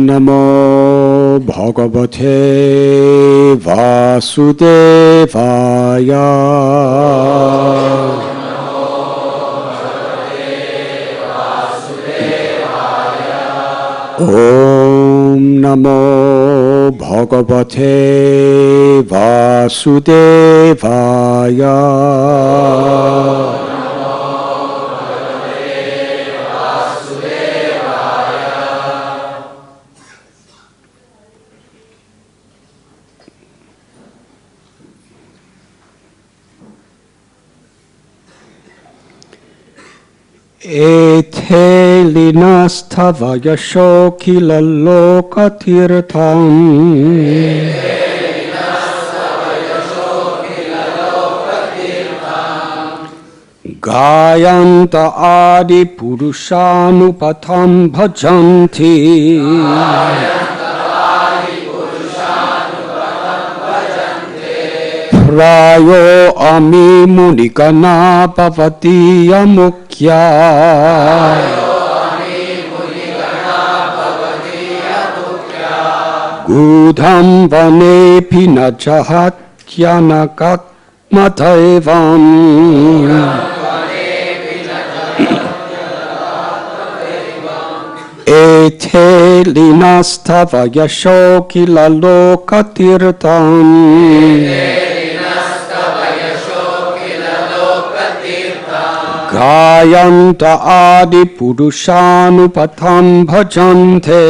Namo Bhagavate Vasudevaya. Om Namo Bhagavate Vasudevaya. Ete linastava yasho kila lokatirtham. Gayanta adi purushanupatam bhajanti. Prayo ami munikana bhavati amukya. Gudham vane pinachahatyanakatmataivam. Ete linastava yasho kila lokatirtam. Gayanta adi purushanupatam bhajante.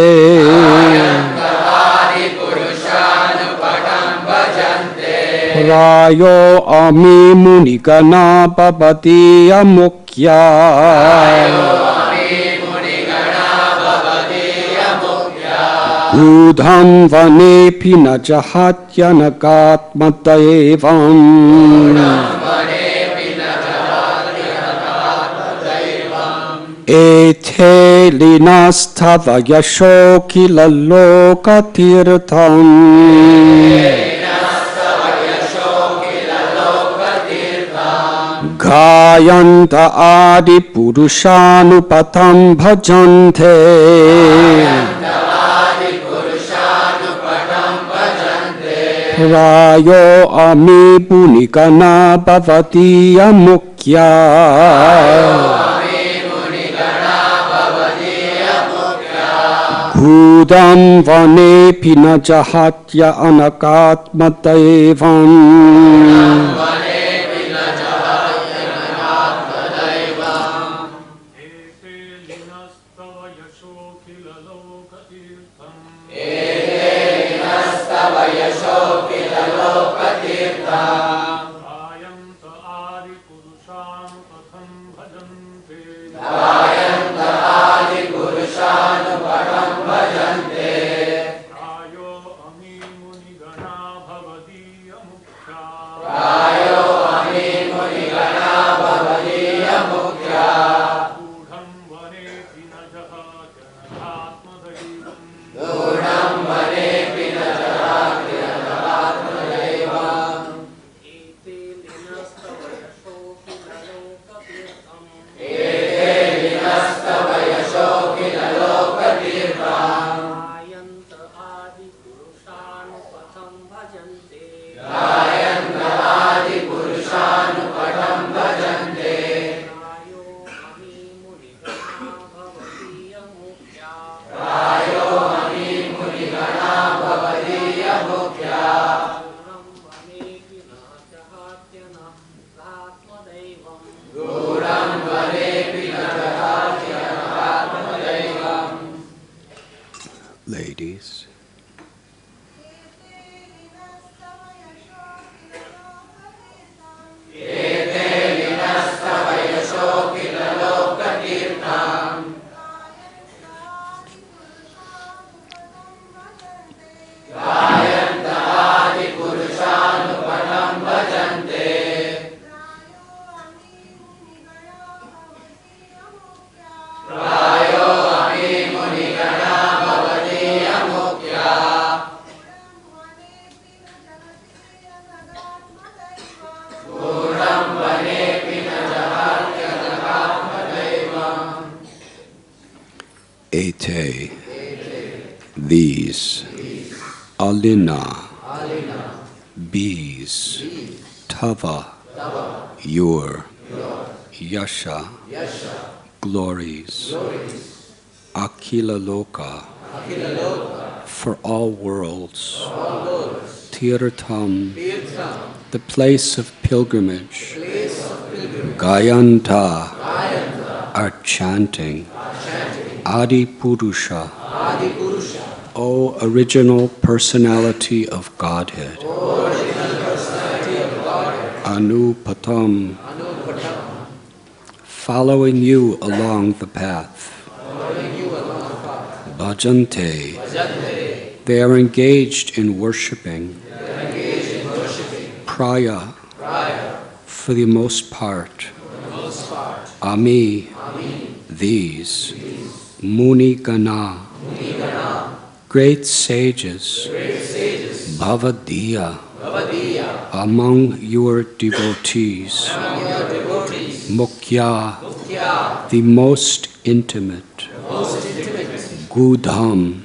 Prayo ami munikana bhavati amukya. Udham vane pinachahatyanakatmataivam. Ete linastava yasho kila lokatirtham. Gayanta adi purushanupatam bhajante. Prayo ami punikana bhavati amukya. Gudam vane pinachahatya anakatmataivam. Ladies. Prayo ami munigana bhavati amukya. these, Alina, bees, Tava, your, Yasha, glories, Akila Loka, for all worlds, Tirtham, the place of pilgrimage, Gayanta, are chanting, Adi Purusha, O original personality of Godhead, Anupatam, following you along the path, Bhajante, they are engaged in worshipping, Praya, for the most part, Ami, these, Muni Gana, great sages, Bhavadiya, among your devotees, Mukhya, the most intimate, Gudham,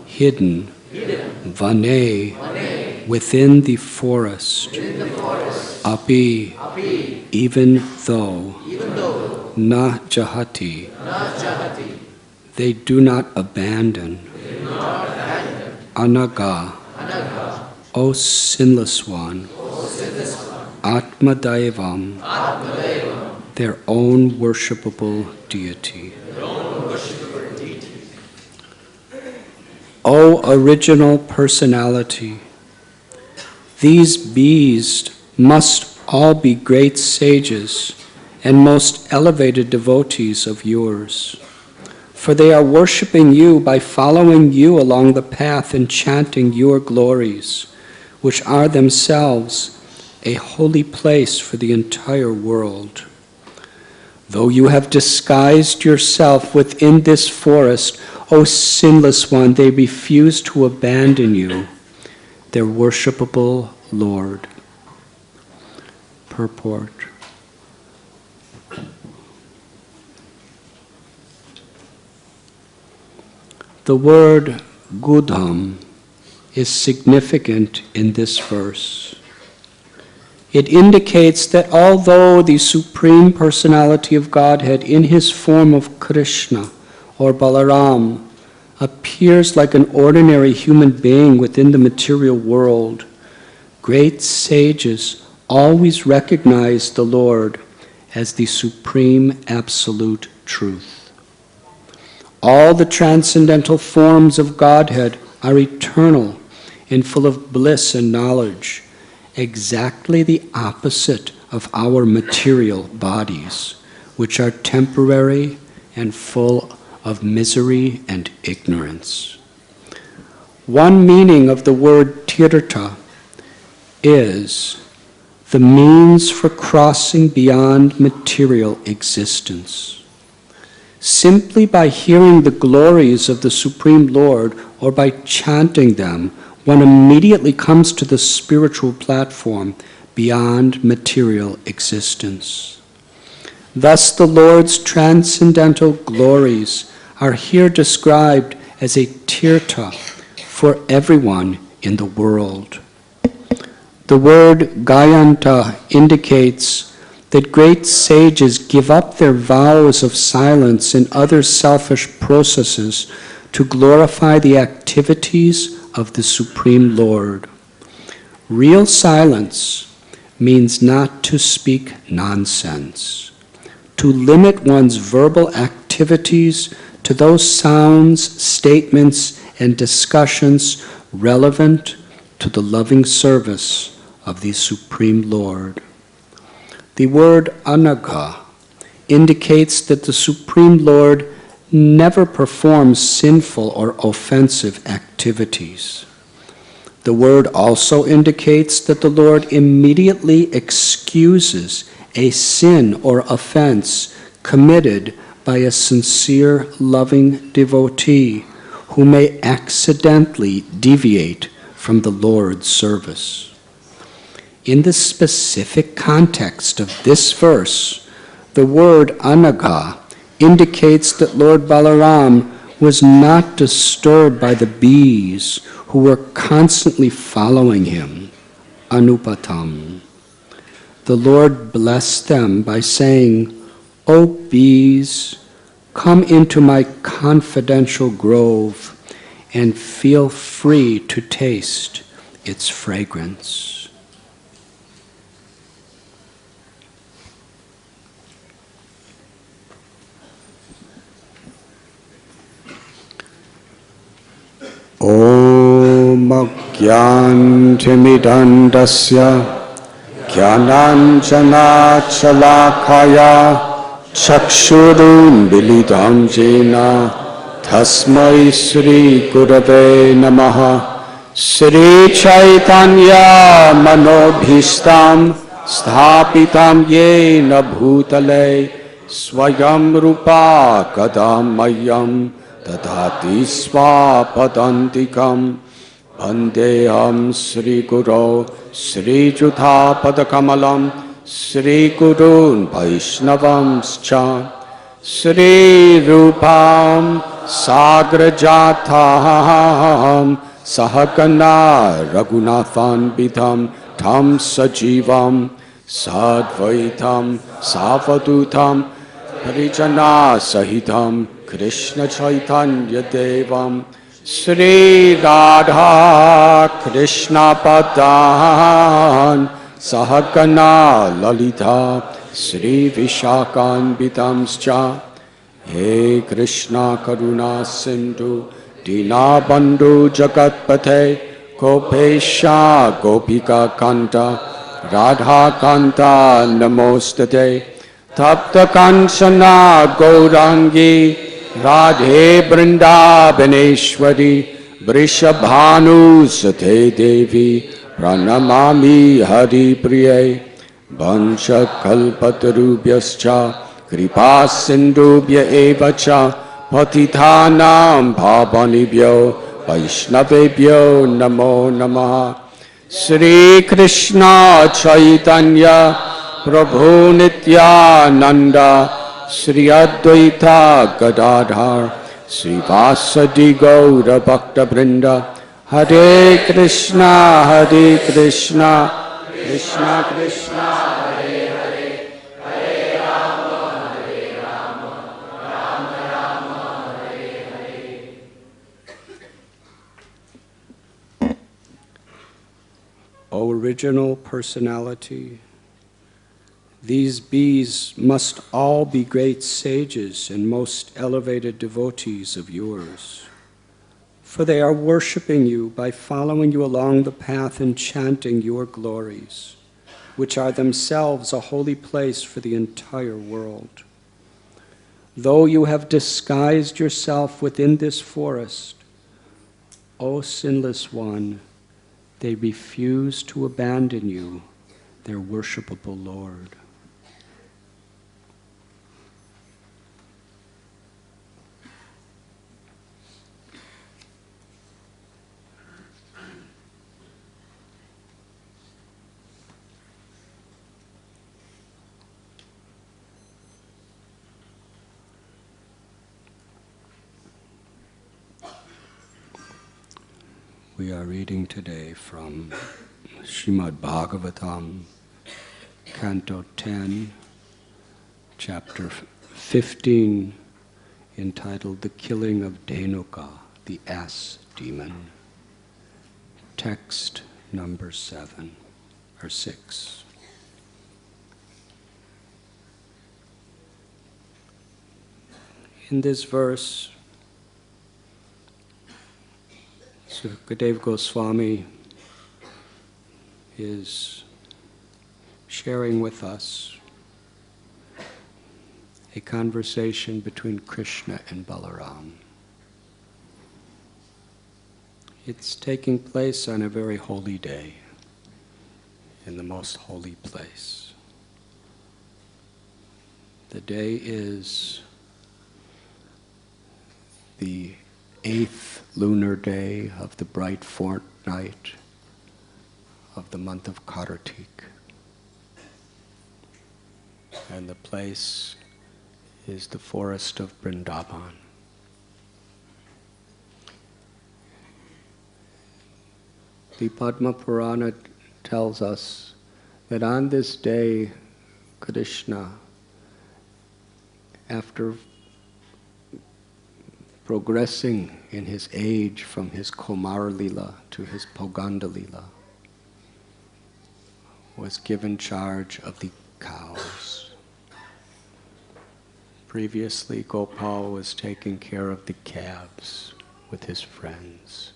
hidden, Vane, within the forest, Api, even though, Na Jahati, they do not abandon, Anaga, O sinless one, Atmadaivam, their own worshipable deity. O original personality, these bees must all be great sages and most elevated devotees of yours, for they are worshipping you by following you along the path and chanting your glories, which are themselves a holy place for the entire world. Though you have disguised yourself within this forest, O sinless one, they refuse to abandon you, their worshipable Lord. Purport. The word Gudham is significant in this verse. It indicates that although the Supreme Personality of Godhead in his form of Krishna or Balaram appears like an ordinary human being within the material world, great sages always recognize the Lord as the supreme absolute truth. All the transcendental forms of Godhead are eternal and full of bliss and knowledge, exactly the opposite of our material bodies, which are temporary and full of misery and ignorance. One meaning of the word tirtha is the means for crossing beyond material existence. Simply by hearing the glories of the Supreme Lord or by chanting them, one immediately comes to the spiritual platform beyond material existence. Thus the Lord's transcendental glories are here described as a tirtha for everyone in the world. The word Gayanta indicates that great sages give up their vows of silence and other selfish processes to glorify the activities of the Supreme Lord. Real silence means not to speak nonsense, to limit one's verbal activities to those sounds, statements, and discussions relevant to the loving service of the Supreme Lord. The word anaga indicates that the Supreme Lord never performs sinful or offensive activities. The word also indicates that the Lord immediately excuses a sin or offense committed by a sincere, loving devotee who may accidentally deviate from the Lord's service. In the specific context of this verse, the word anaga indicates that Lord Balaram was not disturbed by the bees who were constantly following him, anupatam. The Lord blessed them by saying, "O bees, come into my confidential grove and feel free to taste its fragrance." Om Agyantimidandasya Jnananjana Chalakaya Chakshurun Bilidam Jena Tasmai Sri Gurave Namaha Sri Chaitanya Manobhishtam Sthapitam Yena Bhutale Swayam Rupa Kadamayam Tadhati Swapadantikam Vandeham Sri Guru Sri Jutha Padakamalam Sri Gurun Vaishnavam Scha Sri Rupam Sagrajatham Sahakana Raghunathan Bidham Tam Sajivam Sadvaitam Savadutam Parijana Sahitam Krishna Chaitanya Devam Sri Radha Krishna Padan Sahagana Lalita Sri Vishakan Bitamscha He Krishna Karuna Sindhu Dina Bandhu Jagatpate Gopesha Gopika Kanta Radha Kanta Namostate Tapta Kanchana Gaurangi Radhe Vrindavaneshwari Vrishabhanu Sate Devi Pranamami Hari Priye Vancha Kalpatarubhyascha Kripa Sindhubhya Evacha Patithanam Bhavanibhyo Vaishnavebhyo Namo Namaha Sri Krishna Chaitanya Prabhu Nityananda Sri Advaita Gadadhar Sri Vasadi Gaura Bhakta Vrinda Hare Krishna Krishna Krishna Hare Hare Hare Rama Rama Rama Hare Hare. O original personality, these bees must all be great sages and most elevated devotees of yours, for they are worshiping you by following you along the path and chanting your glories, which are themselves a holy place for the entire world. Though you have disguised yourself within this forest, O sinless one, they refuse to abandon you, their worshipable Lord. We are reading today from Srimad Bhagavatam, Canto 10, Chapter 15, entitled The Killing of Dhenuka, the Ass Demon. Text number 7, or 6. In this verse, Sukadeva Goswami is sharing with us a conversation between Krishna and Balaram. It's taking place on a very holy day, in the most holy place. The day is the 8th lunar day of the bright fortnight of the month of Kartik. And the place is the forest of Vrindavan. The Padma Purana tells us that on this day, Krishna, after progressing in his age from his Komar Lila to his Poganda Lila, was given charge of the cows. Previously, Gopal was taking care of the calves with his friends.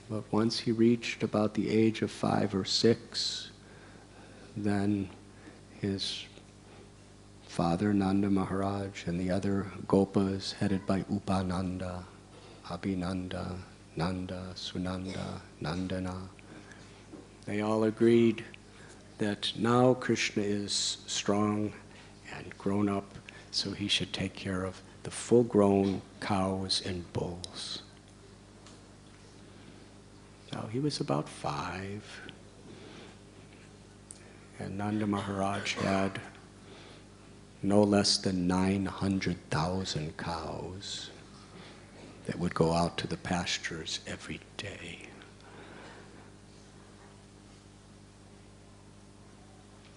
But once he reached about the age of 5 or 6, then his father Nanda Maharaj and the other Gopas, headed by Upananda, Abhinanda, Nanda, Sunanda, Nandana, they all agreed that now Krishna is strong and grown up, so he should take care of the full-grown cows and bulls. Now he was about 5, and Nanda Maharaj had no less than 900,000 cows that would go out to the pastures every day.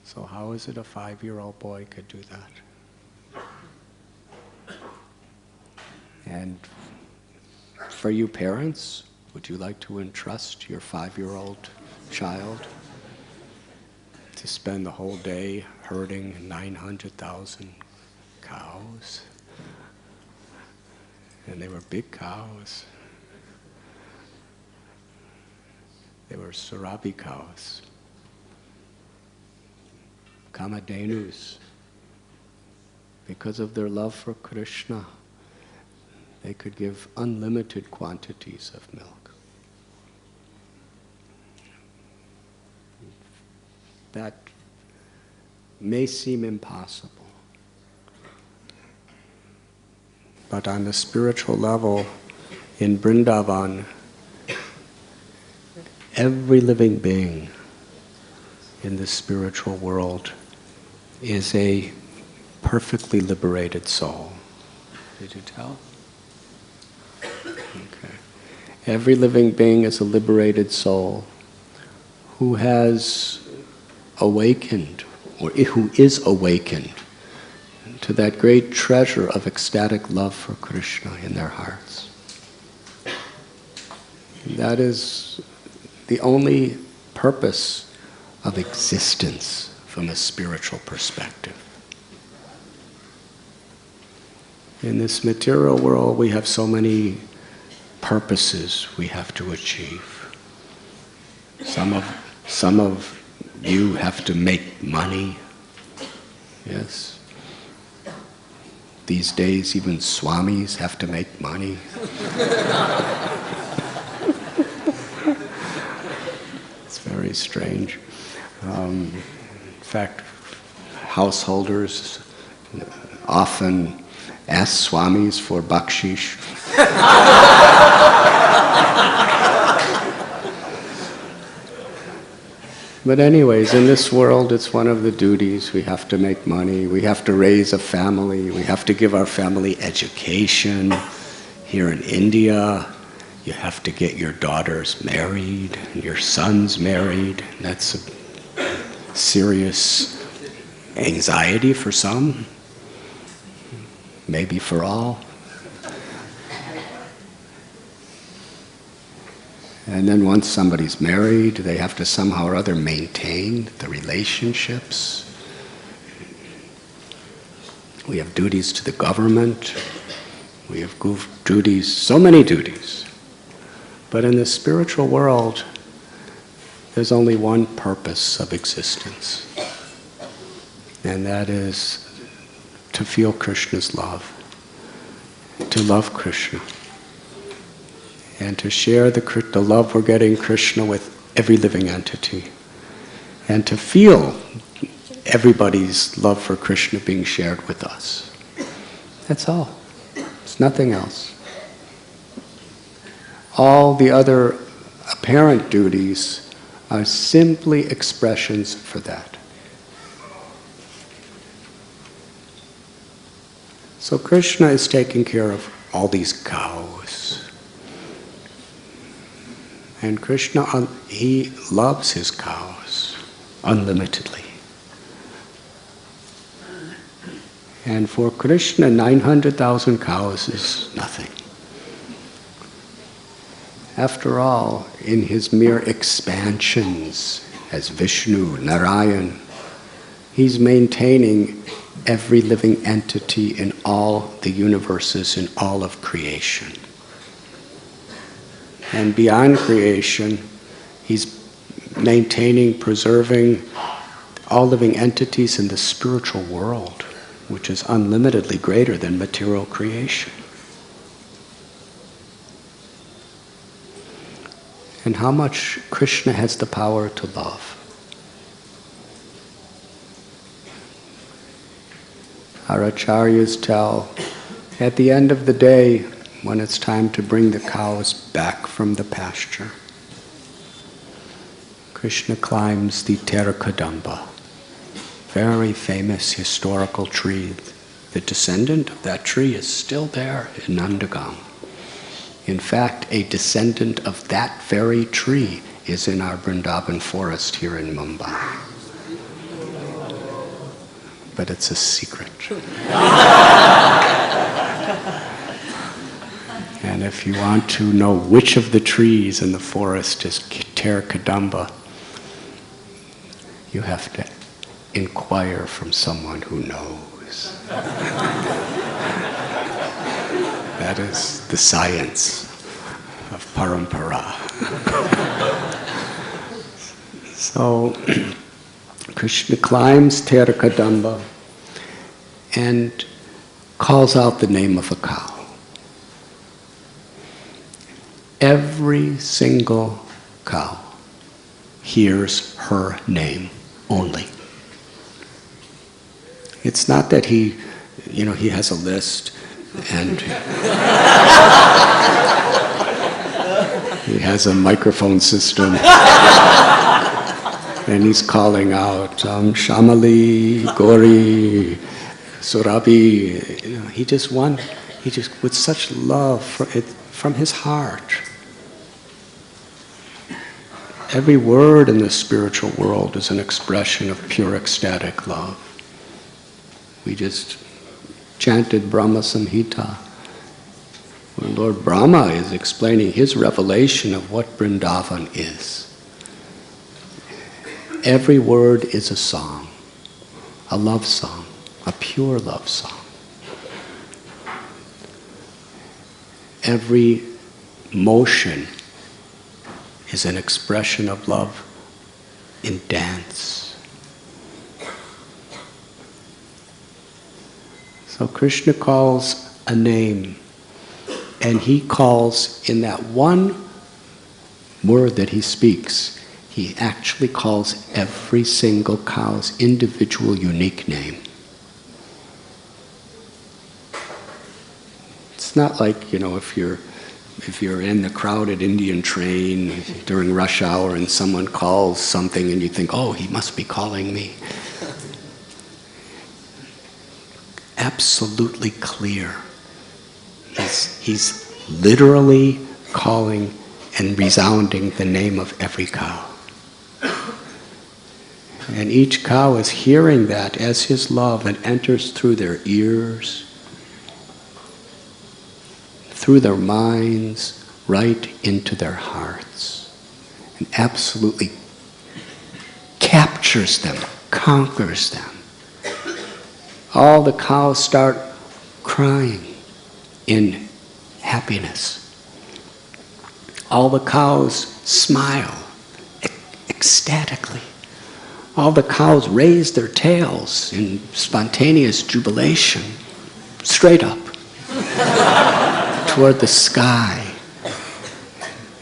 So how is it a 5-year-old boy could do that? And for you parents, would you like to entrust your 5-year-old child to spend the whole day herding 900,000 cows? And they were big cows. They were Surabi cows, Kamadhenus. Because of their love for Krishna, they could give unlimited quantities of milk. That may seem impossible. But on the spiritual level, in Vrindavan, every living being in the spiritual world is a perfectly liberated soul. Did you tell? Okay. Every living being is a liberated soul who has awakened, or who is awakened to that great treasure of ecstatic love for Krishna in their hearts. That is the only purpose of existence from a spiritual perspective. In this material world, we have so many purposes we have to achieve. Some of you have to make money. Yes. These days, even swamis have to make money. It's very strange. In fact, householders often ask swamis for bakshish. But anyways, in this world, it's one of the duties. We have to make money. We have to raise a family. We have to give our family education. Here in India, you have to get your daughters married, and your sons married. That's a serious anxiety for some, maybe for all. And then once somebody's married, they have to somehow or other maintain the relationships. We have duties to the government. We have duties, so many duties. But in the spiritual world, there's only one purpose of existence. And that is to feel Krishna's love, to love Krishna, and to share the love we're getting Krishna with every living entity, and to feel everybody's love for Krishna being shared with us. That's all. It's nothing else. All the other apparent duties are simply expressions for that. So Krishna is taking care of all these cows. And Krishna, he loves his cows unlimitedly. And for Krishna, 900,000 cows is nothing. After all, in his mere expansions as Vishnu, Narayan, he's maintaining every living entity in all the universes, in all of creation. And beyond creation, he's maintaining, preserving all living entities in the spiritual world, which is unlimitedly greater than material creation. And how much Krishna has the power to love. Our acharyas tell, at the end of the day, when it's time to bring the cows back from the pasture, Krishna climbs the Terra Kadamba, very famous historical tree. The descendant of that tree is still there in Nandagaon. In fact, a descendant of that very tree is in our Vrindavan forest here in Mumbai. But it's a secret. And if you want to know which of the trees in the forest is Terra Kadamba, you have to inquire from someone who knows. That is the science of parampara. So Krishna climbs Terra Kadamba and calls out the name of a cow. Every single cow hears her name only. It's not that he has a list and he has a microphone system and he's calling out Shamali, Gori, Surabhi. He just with such love from his heart. Every word in the spiritual world is an expression of pure ecstatic love. We just chanted Brahma Samhita, where Lord Brahma is explaining his revelation of what Vrindavan is. Every word is a song, a love song, a pure love song. Every motion is an expression of love in dance. So Krishna calls a name, and he calls in that one word that he speaks, he actually calls every single cow's individual unique name. It's not like, if you're in the crowded Indian train during rush hour and someone calls something and you think, oh, he must be calling me. Absolutely clear. He's literally calling and resounding the name of every cow. And each cow is hearing that as his love and enters through their ears, through their minds, right into their hearts, and absolutely captures them, conquers them. All the cows start crying in happiness. All the cows smile ecstatically. All the cows raise their tails in spontaneous jubilation, straight up toward the sky.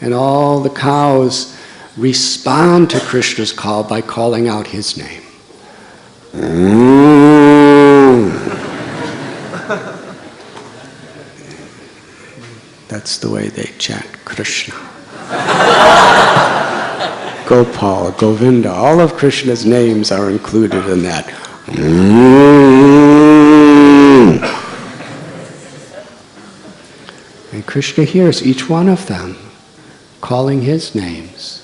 And all the cows respond to Krishna's call by calling out his name. That's the way they chant Krishna. Gopal, Govinda, all of Krishna's names are included in that. And Krishna hears each one of them calling his names.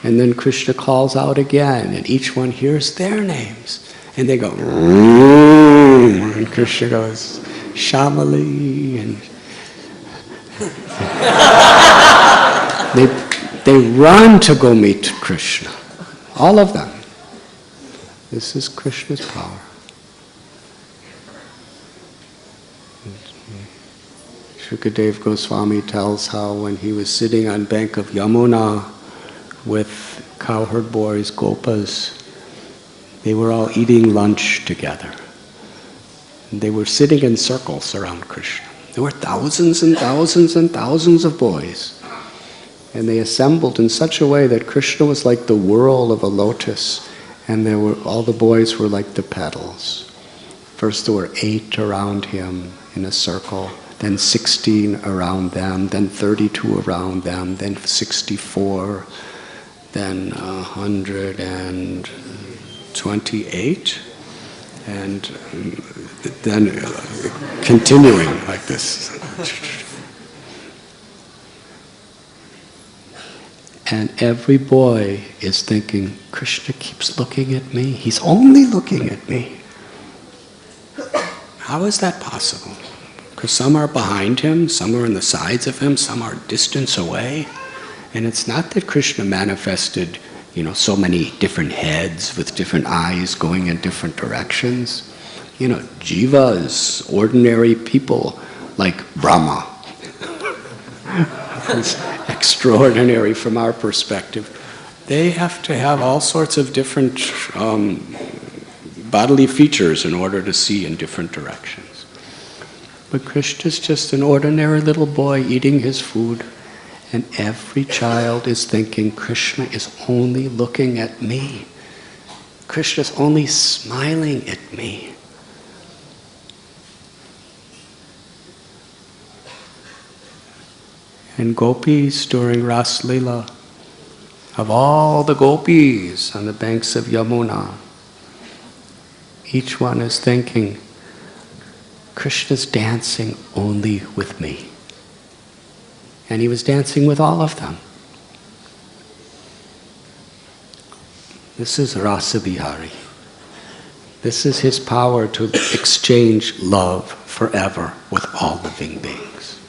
And then Krishna calls out again, and each one hears their names. And they go, and Krishna goes, Shamali, and they run to go meet Krishna. All of them. This is Krishna's power. Shukadeva Goswami tells how when he was sitting on bank of Yamuna with cowherd boys, gopas, they were all eating lunch together. And they were sitting in circles around Krishna. There were thousands and thousands and thousands of boys. And they assembled in such a way that Krishna was like the whorl of a lotus, and all the boys were like the petals. First there were 8 around him in a circle, then 16 around them, then 32 around them, then 64, then 128, and then continuing like this. And every boy is thinking, Krishna keeps looking at me. He's only looking at me. How is that possible? Because some are behind him, some are on the sides of him, some are distance away. And it's not that Krishna manifested, so many different heads with different eyes going in different directions. Jivas, ordinary people like Brahma. It's extraordinary from our perspective. They have to have all sorts of different bodily features in order to see in different directions. But Krishna's just an ordinary little boy eating his food, and every child is thinking, Krishna is only looking at me. Krishna's only smiling at me. And gopis during Ras Leela, of all the gopis on the banks of Yamuna, each one is thinking, Krishna's dancing only with me. And he was dancing with all of them. This is Rasa Vihari. This is his power to exchange love forever with all living beings.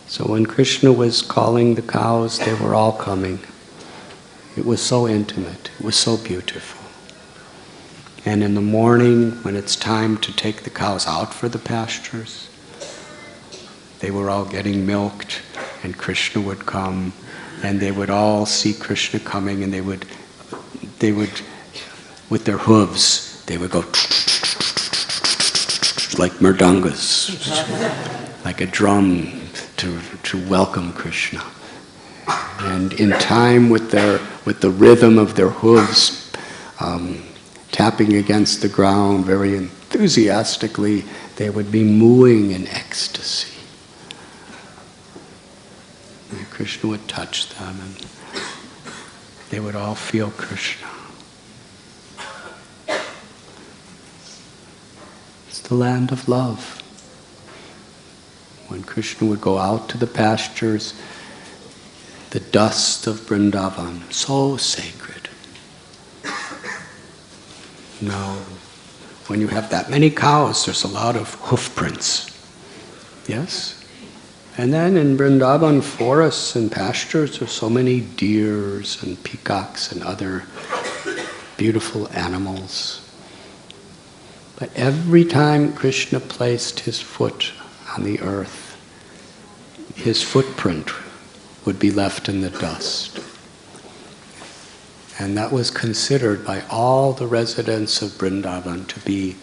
So when Krishna was calling the cows, they were all coming. It was so intimate. It was so beautiful. And in the morning, when it's time to take the cows out for the pastures, they were all getting milked, and Krishna would come, and they would all see Krishna coming, and they would, with their hooves, they would go like mridangas, like a drum to welcome Krishna. And in time with the rhythm of their hooves tapping against the ground very enthusiastically, they would be mooing in ecstasy. And Krishna would touch them, and they would all feel Krishna. It's the land of love. When Krishna would go out to the pastures, the dust of Vrindavan, so sacred. Now, when you have that many cows, there's a lot of hoof prints. Yes? And then in Vrindavan forests and pastures, there's so many deers and peacocks and other beautiful animals. But every time Krishna placed his foot on the earth, his footprint would be left in the dust. And that was considered by all the residents of Vrindavan to be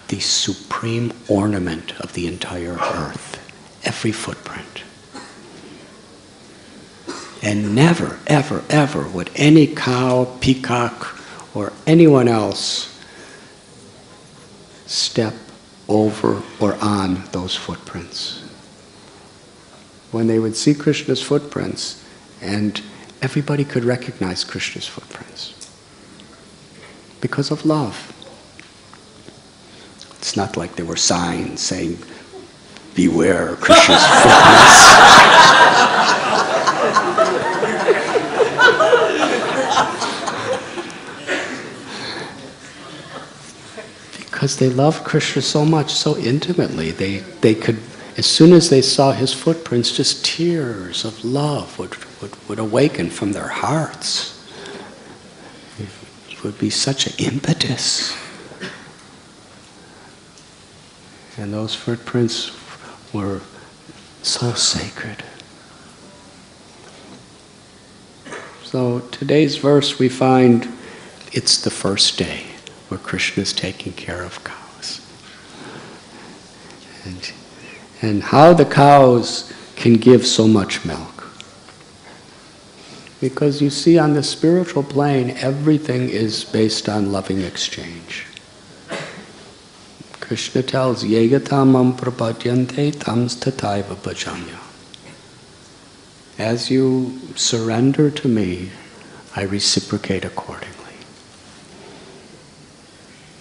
the supreme ornament of the entire earth. Every footprint. And never, ever, ever would any cow, peacock, or anyone else step over or on those footprints. When they would see Krishna's footprints, and everybody could recognize Krishna's footprints. Because of love. It's not like there were signs saying, beware Krishna's footprints. Because they loved Krishna so much, so intimately, they could, as soon as they saw his footprints, just tears of love would awaken from their hearts. It would be such an impetus. And those footprints were so sacred. So today's verse we find it's the first day where Krishna is taking care of cows. And how the cows can give so much milk. Because you see, on the spiritual plane, everything is based on loving exchange. Krishna tells, Yegatamam prapadyante tams tataiva bhajanya. As you surrender to me, I reciprocate accordingly.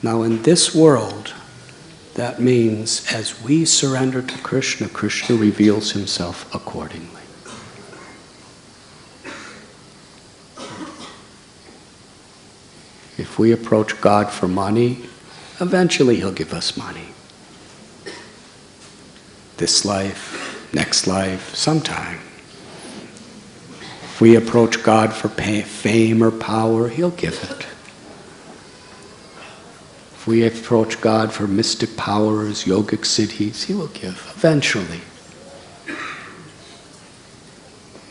Now in this world, that means as we surrender to Krishna, Krishna reveals himself accordingly. If we approach God for money, eventually he'll give us money. This life, next life, sometime. If we approach God for fame or power, he'll give it. If we approach God for mystic powers, yogic siddhis, he will give, eventually.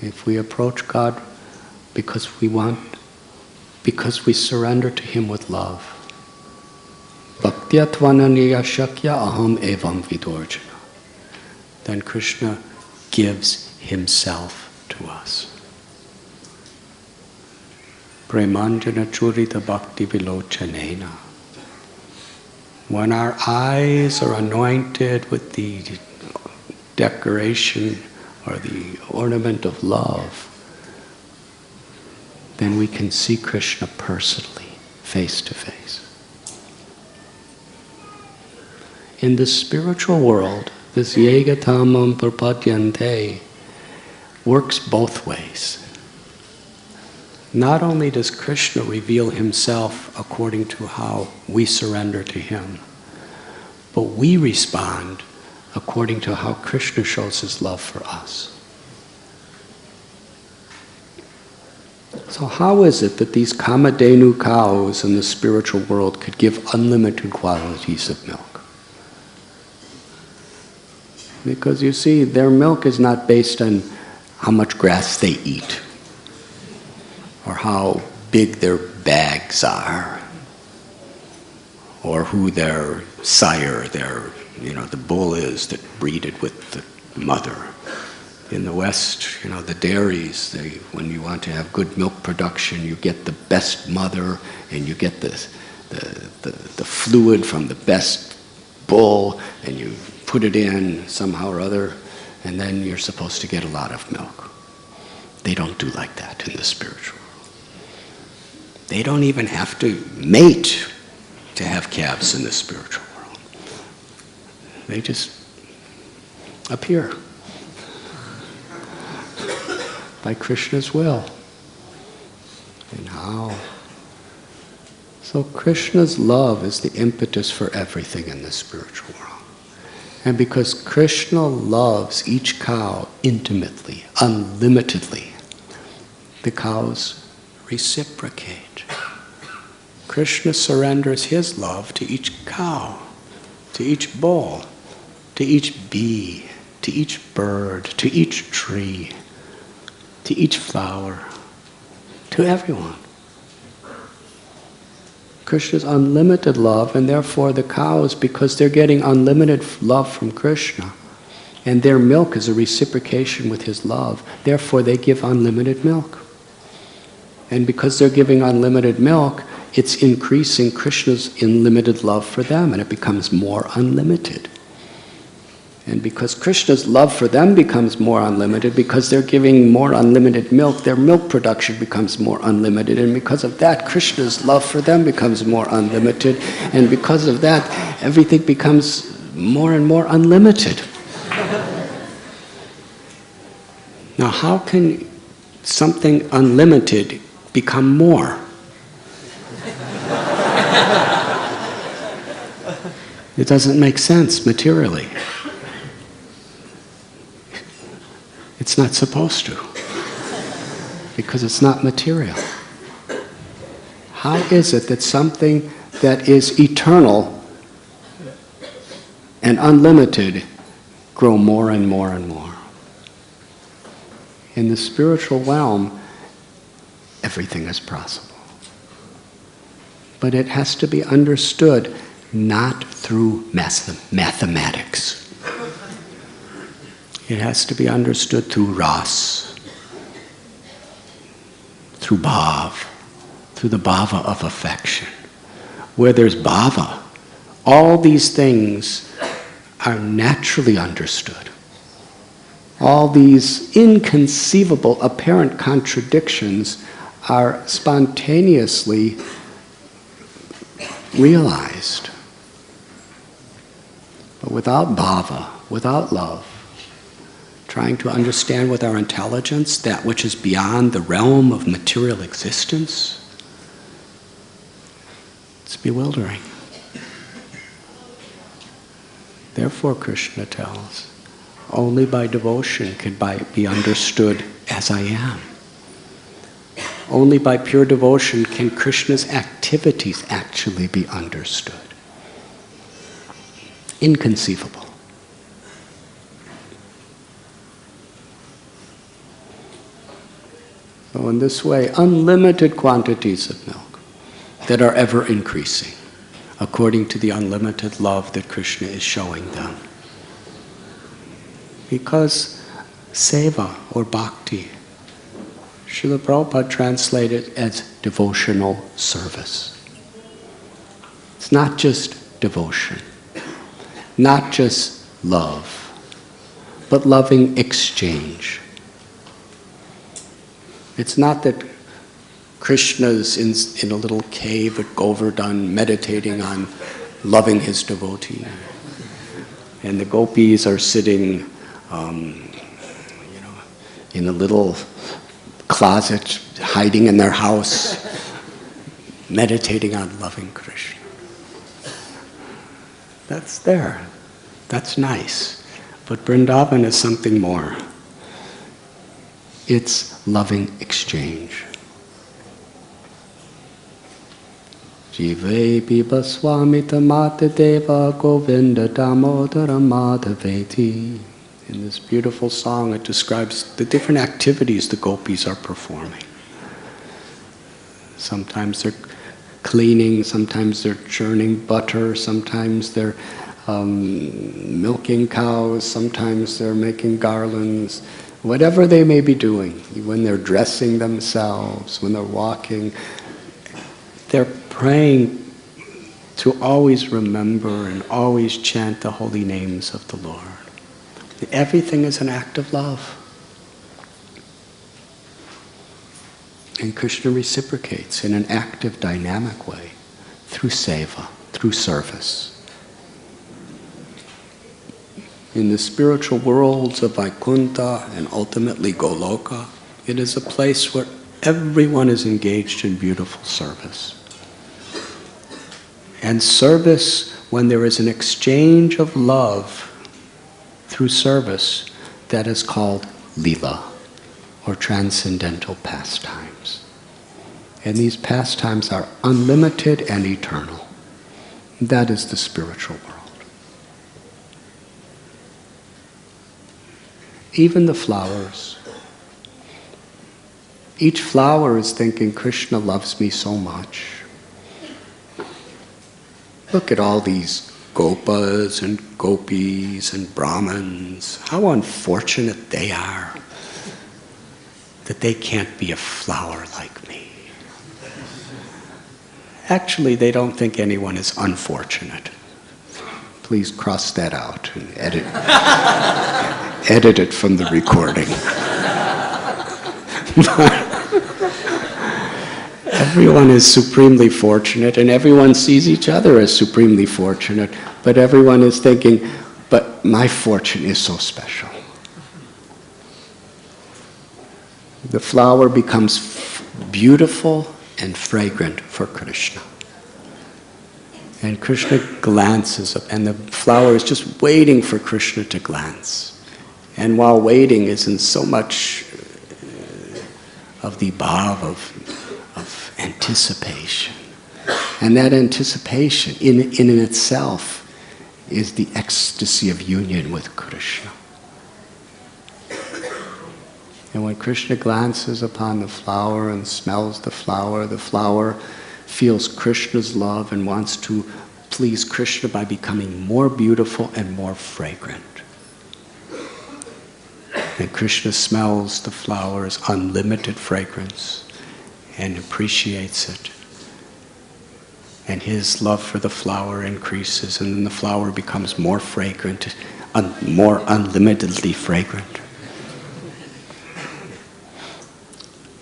If we approach God because we surrender to him with love, Bhaktya shakya aham evam vidorjana, then Krishna gives himself to us. Premanjana churita bhakti vilochanena. When our eyes are anointed with the decoration or the ornament of love, then we can see Krishna personally, face to face. In the spiritual world, this yegatamam prapadyante works both ways. Not only does Krishna reveal himself according to how we surrender to him, but we respond according to how Krishna shows his love for us. So how is it that these Kamadhenu cows in the spiritual world could give unlimited quantities of milk? Because you see, their milk is not based on how much grass they eat, or how big their bags are, or who their sire, the bull is that breeded with the mother. In the West, the dairies, when you want to have good milk production, you get the best mother, and you get the fluid from the best bull, and you put it in somehow or other, and then you're supposed to get a lot of milk. They don't do like that in the spiritual world. They don't even have to mate to have calves in the spiritual world. They just appear by Krishna's will. And how? So Krishna's love is the impetus for everything in the spiritual world. And because Krishna loves each cow intimately, unlimitedly, the cows reciprocate. Krishna surrenders his love to each cow, to each bull, to each bee, to each bird, to each tree, to each flower, to everyone. Krishna's unlimited love, and therefore the cows, because they're getting unlimited love from Krishna, and their milk is a reciprocation with his love, therefore they give unlimited milk. And because they're giving unlimited milk, it's increasing Krishna's unlimited love for them, and it becomes more unlimited. And because Krishna's love for them becomes more unlimited, because they're giving more unlimited milk, their milk production becomes more unlimited. And because of that, Krishna's love for them becomes more unlimited. And because of that, everything becomes more and more unlimited. Now, how can something unlimited become more? It doesn't make sense materially. It's not supposed to, because it's not material. How is it that something that is eternal and unlimited grow more and more and more? In the spiritual realm, everything is possible. But it has to be understood not through mathematics. It has to be understood through ras, through bhav, through the bhava of affection. Where there's bhava, all these things are naturally understood. All these inconceivable apparent contradictions are spontaneously realized. But without bhava, without love, trying to understand with our intelligence that which is beyond the realm of material existence, it's bewildering. Therefore, Krishna tells, only by devotion can be understood as I am. Only by pure devotion can Krishna's activities actually be understood. Inconceivable. So in this way, unlimited quantities of milk that are ever increasing, according to the unlimited love that Krishna is showing them. Because seva or bhakti, Srila Prabhupada translated as devotional service. It's not just devotion, not just love, but loving exchange. It's not that Krishna's in a little cave at Govardhan meditating on loving his devotee, and the gopis are sitting in a little closet, hiding in their house, meditating on loving Krishna. That's there. That's nice. But Vrindavan is something more. It's loving exchange. Jive piba swamita mata deva govinda damodara madhaveti. In this beautiful song, it describes the different activities the gopis are performing. Sometimes they're cleaning, sometimes they're churning butter, sometimes they're milking cows, sometimes they're making garlands. Whatever they may be doing, when they're dressing themselves, when they're walking, they're praying to always remember and always chant the holy names of the Lord. Everything is an act of love. And Krishna reciprocates in an active, dynamic way through seva, through service. In the spiritual worlds of Vaikuntha and ultimately Goloka, it is a place where everyone is engaged in beautiful service. And service, when there is an exchange of love through service, that is called lila, or transcendental pastimes. And these pastimes are unlimited and eternal. That is the spiritual world. Even the flowers. Each flower is thinking, Krishna loves me so much. Look at all these gopas and gopis and brahmins. How unfortunate they are that they can't be a flower like me. Actually, they don't think anyone is unfortunate. please cross that out and edit it from the recording. Everyone is supremely fortunate, and everyone sees each other as supremely fortunate, but everyone is thinking, but my fortune is so special. The flower becomes beautiful and fragrant for Krishna. And Krishna glances up, and the flower is just waiting for Krishna to glance. And while waiting isn't so much of the bhav of anticipation. And that anticipation in itself is the ecstasy of union with Krishna. And when Krishna glances upon the flower and smells the flower feels Krishna's love and wants to please Krishna by becoming more beautiful and more fragrant. And Krishna smells the flower's unlimited fragrance and appreciates it. And his love for the flower increases, and then the flower becomes more fragrant, more unlimitedly fragrant.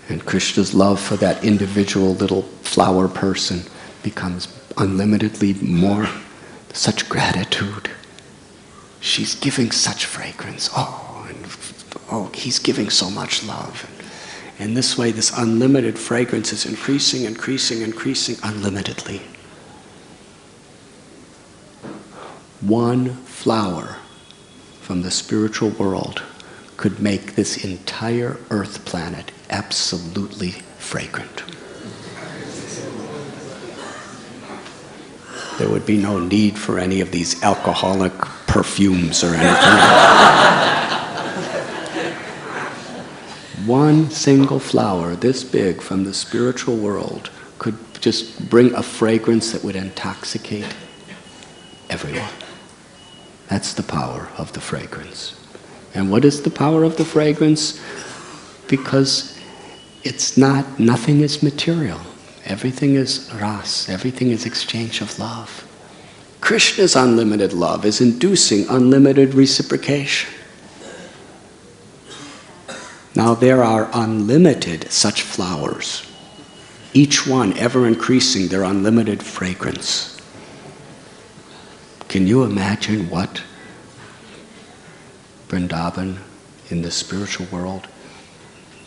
And Krishna's love for that individual little flower person becomes unlimitedly more, such gratitude. She's giving such fragrance. He's giving so much love. And this way, this unlimited fragrance is increasing unlimitedly. One flower from the spiritual world could make this entire earth planet absolutely fragrant. There would be no need for any of these alcoholic perfumes or anything. One single flower this big from the spiritual world could just bring a fragrance that would intoxicate everyone. That's the power of the fragrance. And what is the power of the fragrance? Because nothing is material. Everything is ras, everything is exchange of love. Krishna's unlimited love is inducing unlimited reciprocation. Now there are unlimited such flowers, each one ever increasing their unlimited fragrance. Can you imagine what Vrindavan in the spiritual world,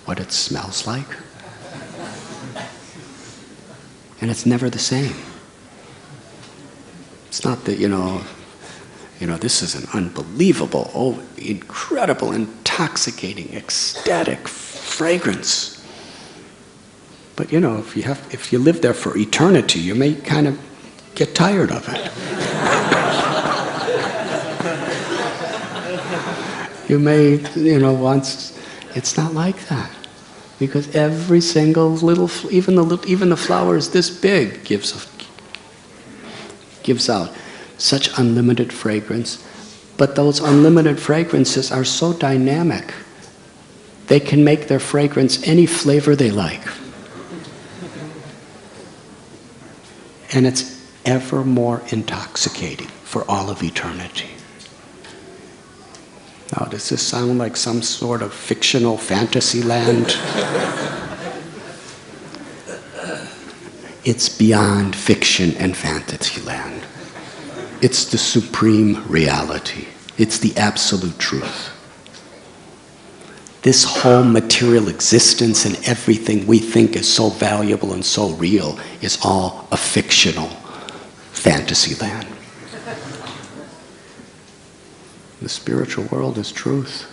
what it smells like? And it's never the same. It's not that, this is an unbelievable, incredible, intoxicating, ecstatic fragrance. But if you live there for eternity, you may kind of get tired of it. You may, it's not like that. Because every single little, even the flowers this big gives out such unlimited fragrance. But those unlimited fragrances are so dynamic, they can make their fragrance any flavor they like. And it's ever more intoxicating for all of eternity. Now, does this sound like some sort of fictional fantasy land? It's beyond fiction and fantasy land. It's the supreme reality. It's the absolute truth. This whole material existence and everything we think is so valuable and so real is all a fictional fantasy land. The spiritual world is truth.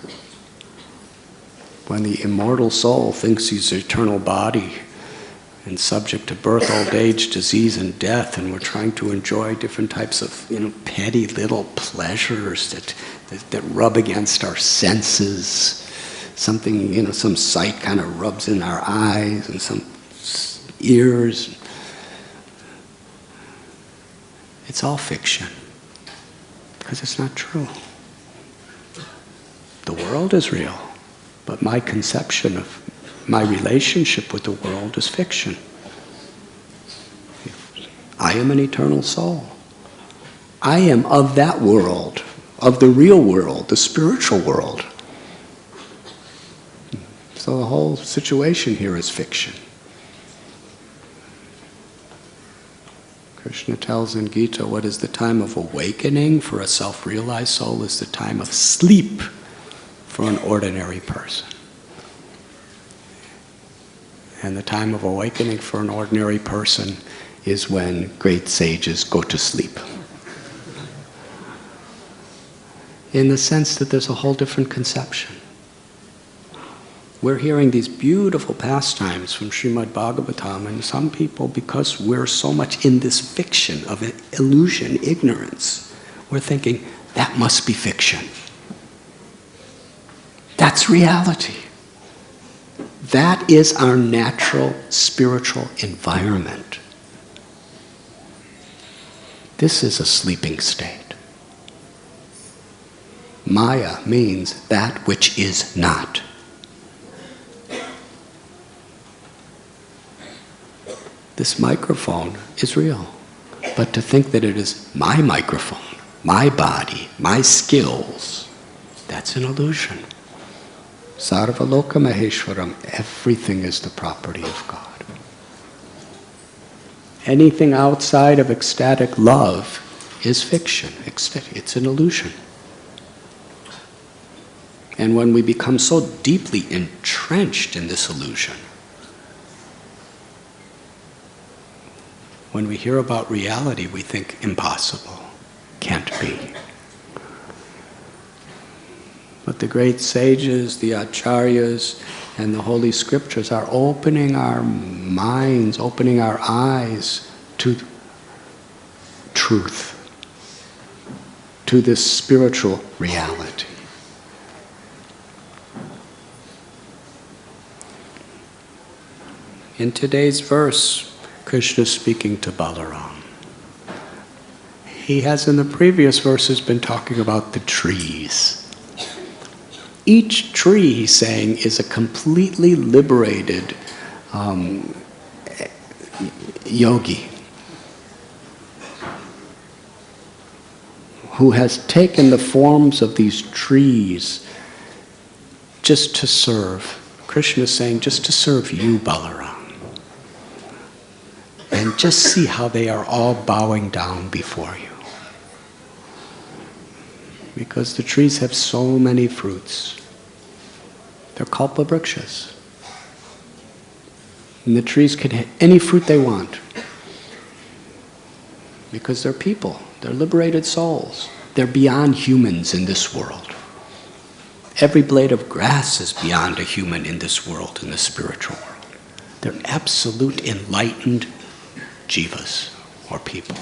When the immortal soul thinks he's an eternal body and subject to birth, old age, disease, and death, and we're trying to enjoy different types of petty little pleasures that rub against our senses. Something, some sight kind of rubs in our eyes and some ears. It's all fiction because it's not true. The world is real, but my conception of my relationship with the world is fiction. I am an eternal soul. I am of that world, of the real world, the spiritual world. So the whole situation here is fiction. Krishna tells in Gita, what is the time of awakening for a self-realized soul is the time of sleep for an ordinary person. And the time of awakening for an ordinary person is when great sages go to sleep. In the sense that there's a whole different conception. We're hearing these beautiful pastimes from Srimad Bhagavatam, and some people, because we're so much in this fiction of illusion, ignorance, we're thinking, that must be fiction. That's reality. That is our natural spiritual environment. This is a sleeping state. Maya means that which is not. This microphone is real, but to think that it is my microphone, my body, my skills, that's an illusion. Sarvaloka Maheshwaram, everything is the property of God. Anything outside of ecstatic love is fiction. It's an illusion. And when we become so deeply entrenched in this illusion, when we hear about reality, we think impossible, can't be. But the great sages, the acharyas, and the holy scriptures are opening our minds, opening our eyes to truth, to this spiritual reality. In today's verse, Krishna is speaking to Balaram. He has in the previous verses been talking about the trees. Each tree, he's saying, is a completely liberated yogi who has taken the forms of these trees just to serve. Krishna is saying, just to serve you, Balaram. And just see how they are all bowing down before you. Because the trees have so many fruits. They're kalpavrikshas. And the trees can have any fruit they want. Because they're people. They're liberated souls. They're beyond humans in this world. Every blade of grass is beyond a human in this world, in the spiritual world. They're absolute enlightened jivas, or people,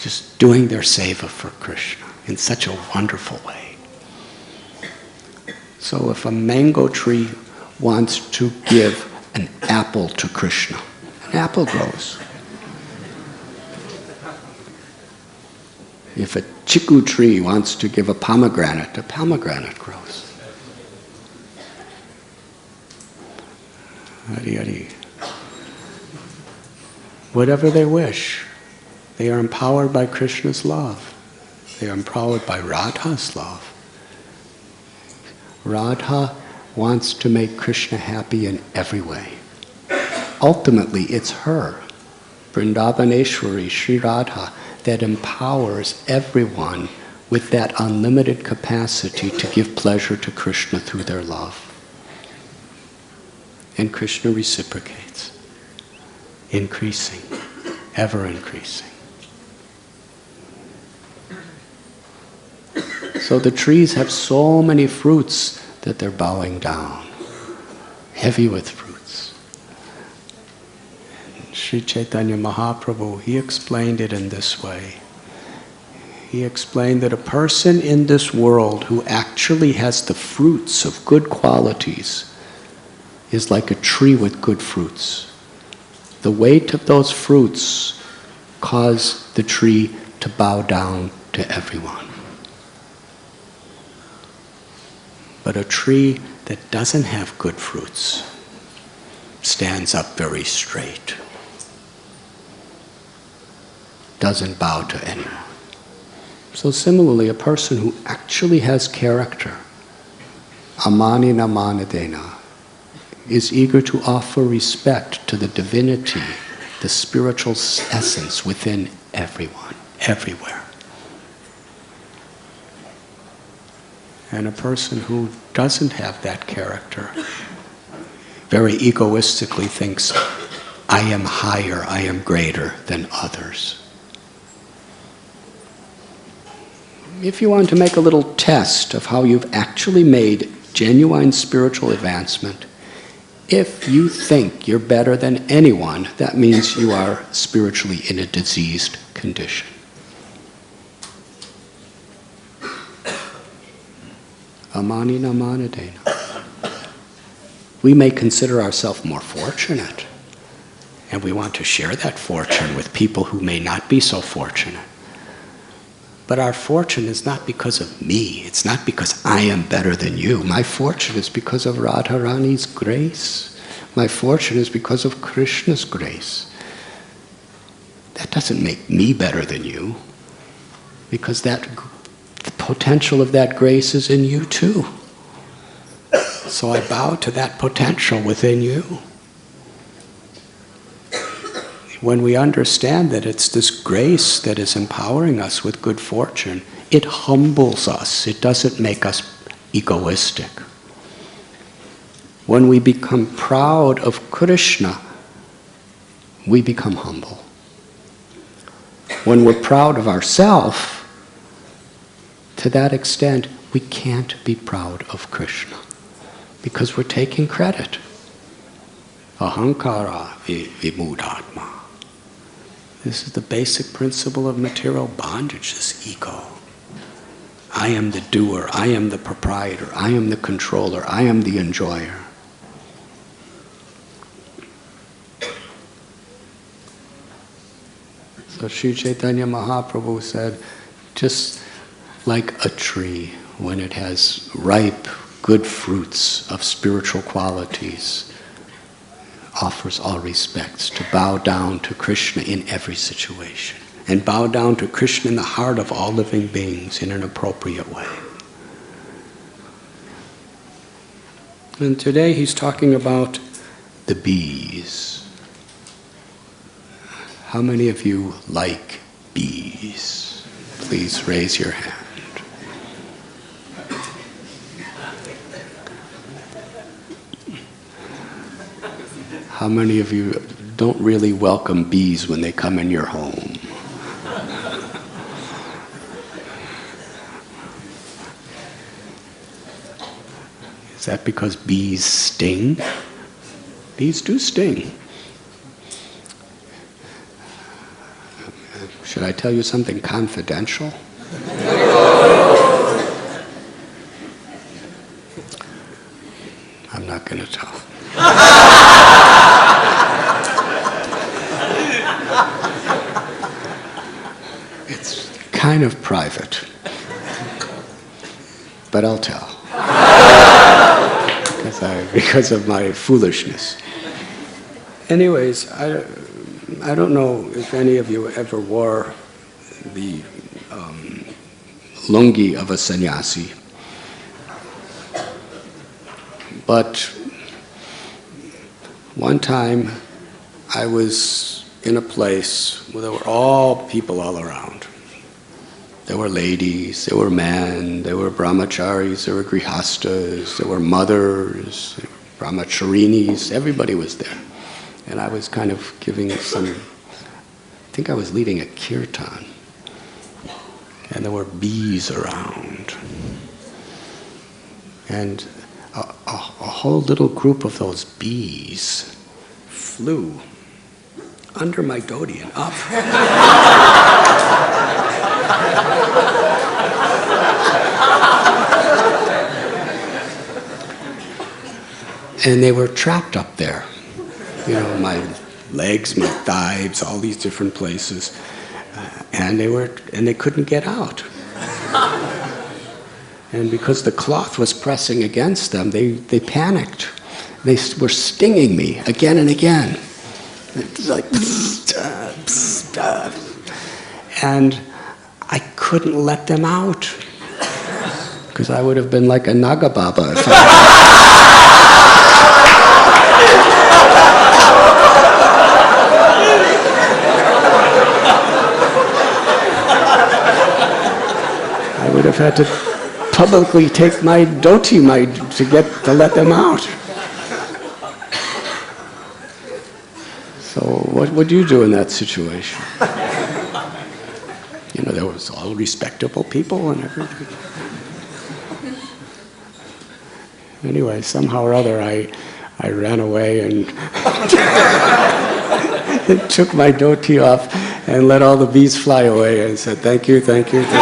just doing their seva for Krishna in such a wonderful way. So if a mango tree wants to give an apple to Krishna, an apple grows. If a chiku tree wants to give a pomegranate grows. Hari Hari. Whatever they wish, they are empowered by Krishna's love. They are empowered by Radha's love. Radha wants to make Krishna happy in every way. Ultimately, it's her, Vrindavaneshwari, Sri Radha, that empowers everyone with that unlimited capacity to give pleasure to Krishna through their love. And Krishna reciprocates. Increasing, ever increasing. So the trees have so many fruits that they're bowing down, heavy with fruits. And Sri Chaitanya Mahaprabhu, he explained it in this way. He explained that a person in this world who actually has the fruits of good qualities is like a tree with good fruits. The weight of those fruits cause the tree to bow down to everyone. But a tree that doesn't have good fruits stands up very straight, doesn't bow to anyone. So similarly, a person who actually has character, amanina manadena, is eager to offer respect to the divinity, the spiritual essence within everyone, everywhere. And a person who doesn't have that character very egoistically thinks, I am higher, I am greater than others. If you want to make a little test of how you've actually made genuine spiritual advancement, if you think you're better than anyone, that means you are spiritually in a diseased condition. Amanina manadena. We may consider ourselves more fortunate, and we want to share that fortune with people who may not be so fortunate. But our fortune is not because of me. It's not because I am better than you. My fortune is because of Radharani's grace. My fortune is because of Krishna's grace. That doesn't make me better than you, because the potential of that grace is in you too. So I bow to that potential within you. When we understand that it's this grace that is empowering us with good fortune, it humbles us. It doesn't make us egoistic. When we become proud of Krishna, we become humble. When we're proud of ourselves, to that extent, we can't be proud of Krishna, because we're taking credit. Ahankara vimudhatma. This is the basic principle of material bondage, this ego. I am the doer, I am the proprietor, I am the controller, I am the enjoyer. So Sri Chaitanya Mahaprabhu said, just like a tree, when it has ripe, good fruits of spiritual qualities, offers all respects, to bow down to Krishna in every situation, and bow down to Krishna in the heart of all living beings in an appropriate way. And today he's talking about the bees. How many of you like bees? Please raise your hand. How many of you don't really welcome bees when they come in your home? Is that because bees sting? Bees do sting. Should I tell you something confidential? I'm not going to tell. It's kind of private, but I'll tell. Because of my foolishness. Anyways, I don't know if any of you ever wore the lungi of a sannyasi, but one time I was in a place where there were all people all around. There were ladies, there were men, there were brahmacharis, there were grihastas, there were mothers, there were brahmacharinis, everybody was there. And I was kind of giving some, I think I was leading a kirtan. And there were bees around. And a whole little group of those bees flew under my dhoti and up. And they were trapped up there. You know, my legs, my thighs, all these different places. And they couldn't get out. And because the cloth was pressing against them, they panicked. They were stinging me again and again. It was like, and I couldn't let them out. Because I would have been like a Naga Baba if I would have had to publicly take my dhoti to let them out. So what would you do in that situation? You know, there was all respectable people and everything. Anyway, somehow or other, I ran away and took my dhoti off and let all the bees fly away and said, thank you, thank you, thank you.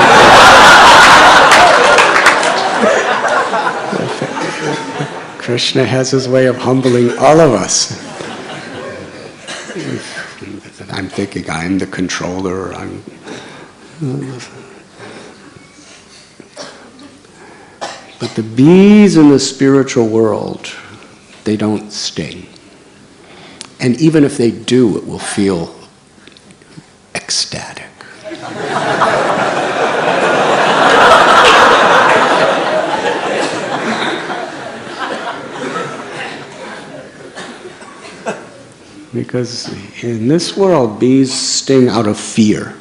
Krishna has his way of humbling all of us. I'm thinking I'm the controller, but the bees in the spiritual world, they don't sting. And even if they do, it will feel ecstatic. Because in this world, bees sting out of fear.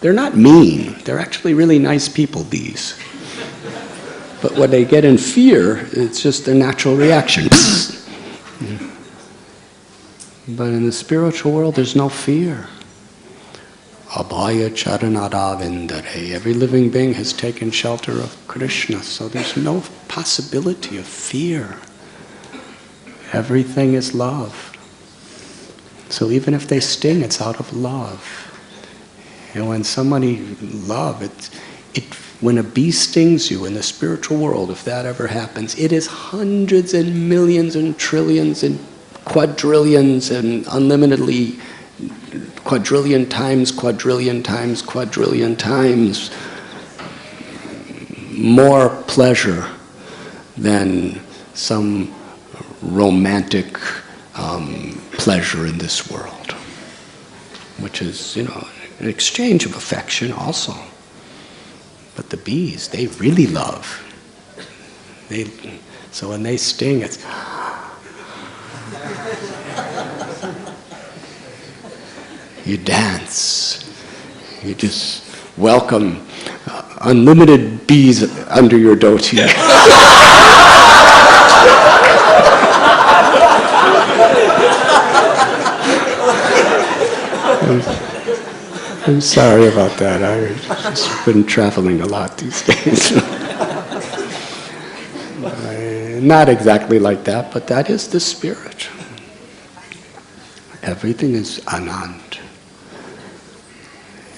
They're not mean. They're actually really nice people, bees. But when they get in fear, it's just their natural reaction. But in the spiritual world, there's no fear. Abhaya charanada vindare. Every living being has taken shelter of Krishna, so there's no possibility of fear. Everything is love. So even if they sting, it's out of love. And when somebody when a bee stings you in the spiritual world, if that ever happens, it is hundreds and millions and trillions and quadrillions and unlimitedly quadrillion times more pleasure than some romantic pleasure in this world, which is, an exchange of affection also. But the bees, they really love. So when they sting, it's... You dance. You just welcome unlimited bees under your dhoti. I'm sorry about that. I've just been traveling a lot these days. Not exactly like that, but that is the spirit. Everything is Anand.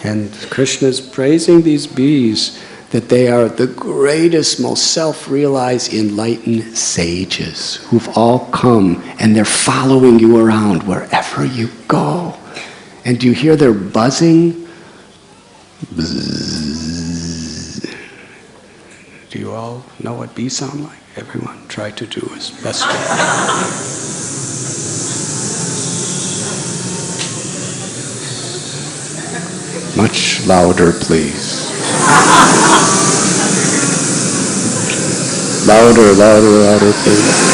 And Krishna is praising these bees that they are the greatest, most self-realized, enlightened sages who've all come and they're following you around wherever you go. And do you hear their buzzing? Bzzz. Do you all know what bees sound like? Everyone try to do his best. Much louder, please. Louder, louder, louder, please.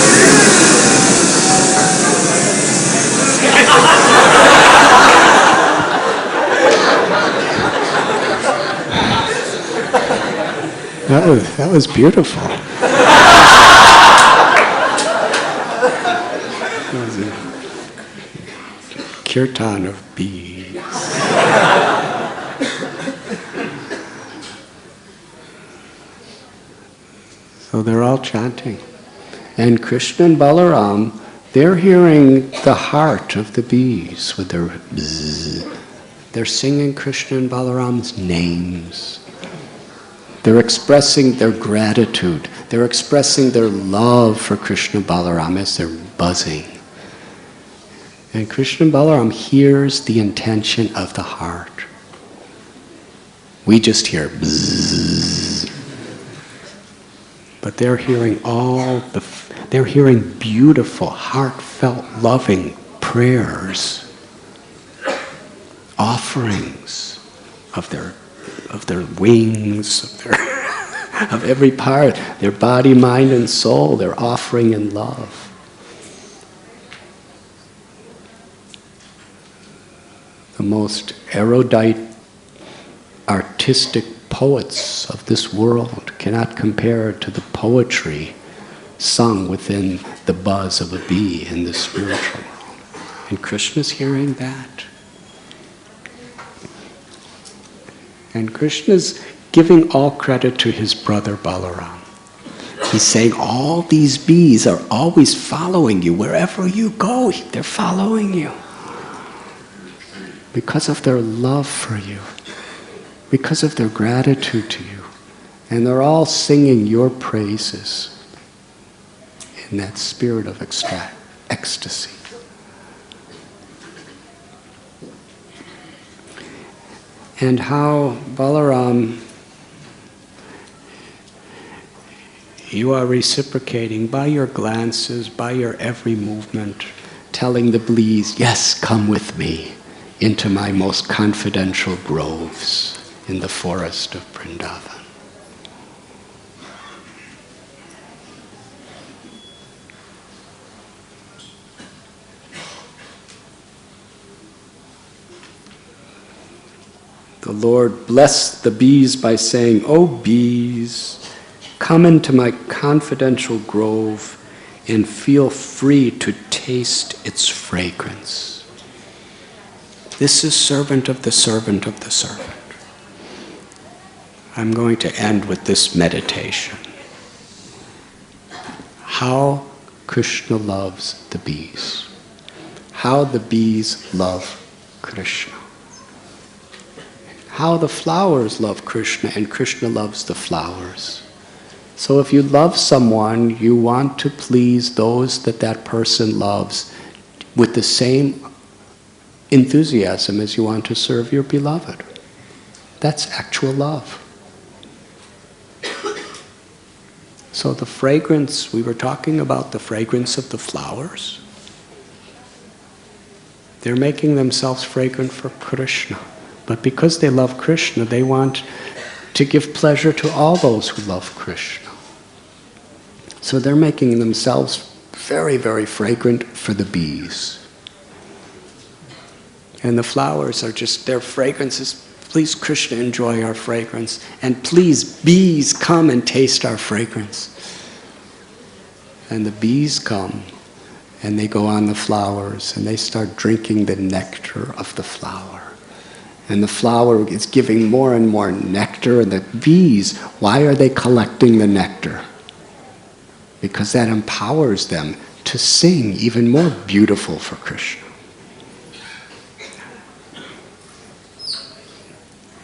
That was beautiful. That was a kirtan of bees. So they're all chanting. And Krishna and Balaram, they're hearing the heart of the bees with their bzzz. They're singing Krishna and Balaram's names. They're expressing their gratitude. They're expressing their love for Krishna and Balaram as they're buzzing. And Krishna and Balaram hears the intention of the heart. We just hear bzzz. But they're hearing they're hearing beautiful, heartfelt, loving prayers, offerings of their their wings, of their of every part, their body, mind, and soul, they're offering in love. The most erudite, artistic poets of this world cannot compare to the poetry sung within the buzz of a bee in the spiritual world. And Krishna's hearing that. And Krishna's giving all credit to his brother Balaram. He's saying all these bees are always following you. Wherever you go, they're following you. Because of their love for you. Because of their gratitude to you. And they're all singing your praises in that spirit of ecstasy. And how Balaram, you are reciprocating by your glances, by your every movement, telling the bees, yes, come with me into my most confidential groves in the forest of Vrindavan. The Lord blessed the bees by saying, "O bees, come into my confidential grove and feel free to taste its fragrance. This is servant of the servant of the servant." I'm going to end with this meditation. How Krishna loves the bees. How the bees love Krishna. How the flowers love Krishna and Krishna loves the flowers. So if you love someone, you want to please those that person loves with the same enthusiasm as you want to serve your beloved. That's actual love. So the fragrance, we were talking about the fragrance of the flowers. They're making themselves fragrant for Krishna. But because they love Krishna, they want to give pleasure to all those who love Krishna. So they're making themselves very, very fragrant for the bees. And the flowers are just, their fragrances, please Krishna, enjoy our fragrance. And please, bees, come and taste our fragrance. And the bees come and they go on the flowers and they start drinking the nectar of the flower. And the flower is giving more and more nectar, and the bees, why are they collecting the nectar? Because that empowers them to sing even more beautiful for Krishna.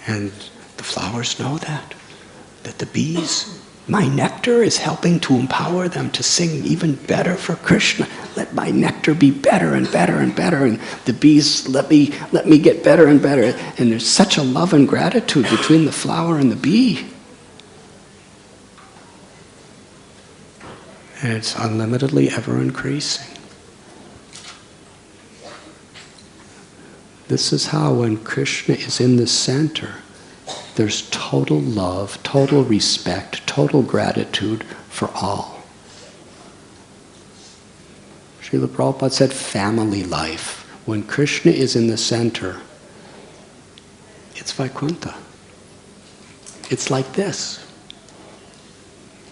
And the flowers know that the bees, my nectar is helping to empower them to sing even better for Krishna. Let my nectar be better and better and better. And the bees, let me get better and better. And there's such a love and gratitude between the flower and the bee. And it's unlimitedly ever increasing. This is how when Krishna is in the center, there's total love, total respect, total gratitude for all. Srila Prabhupada said family life. When Krishna is in the center, it's Vaikuntha. It's like this.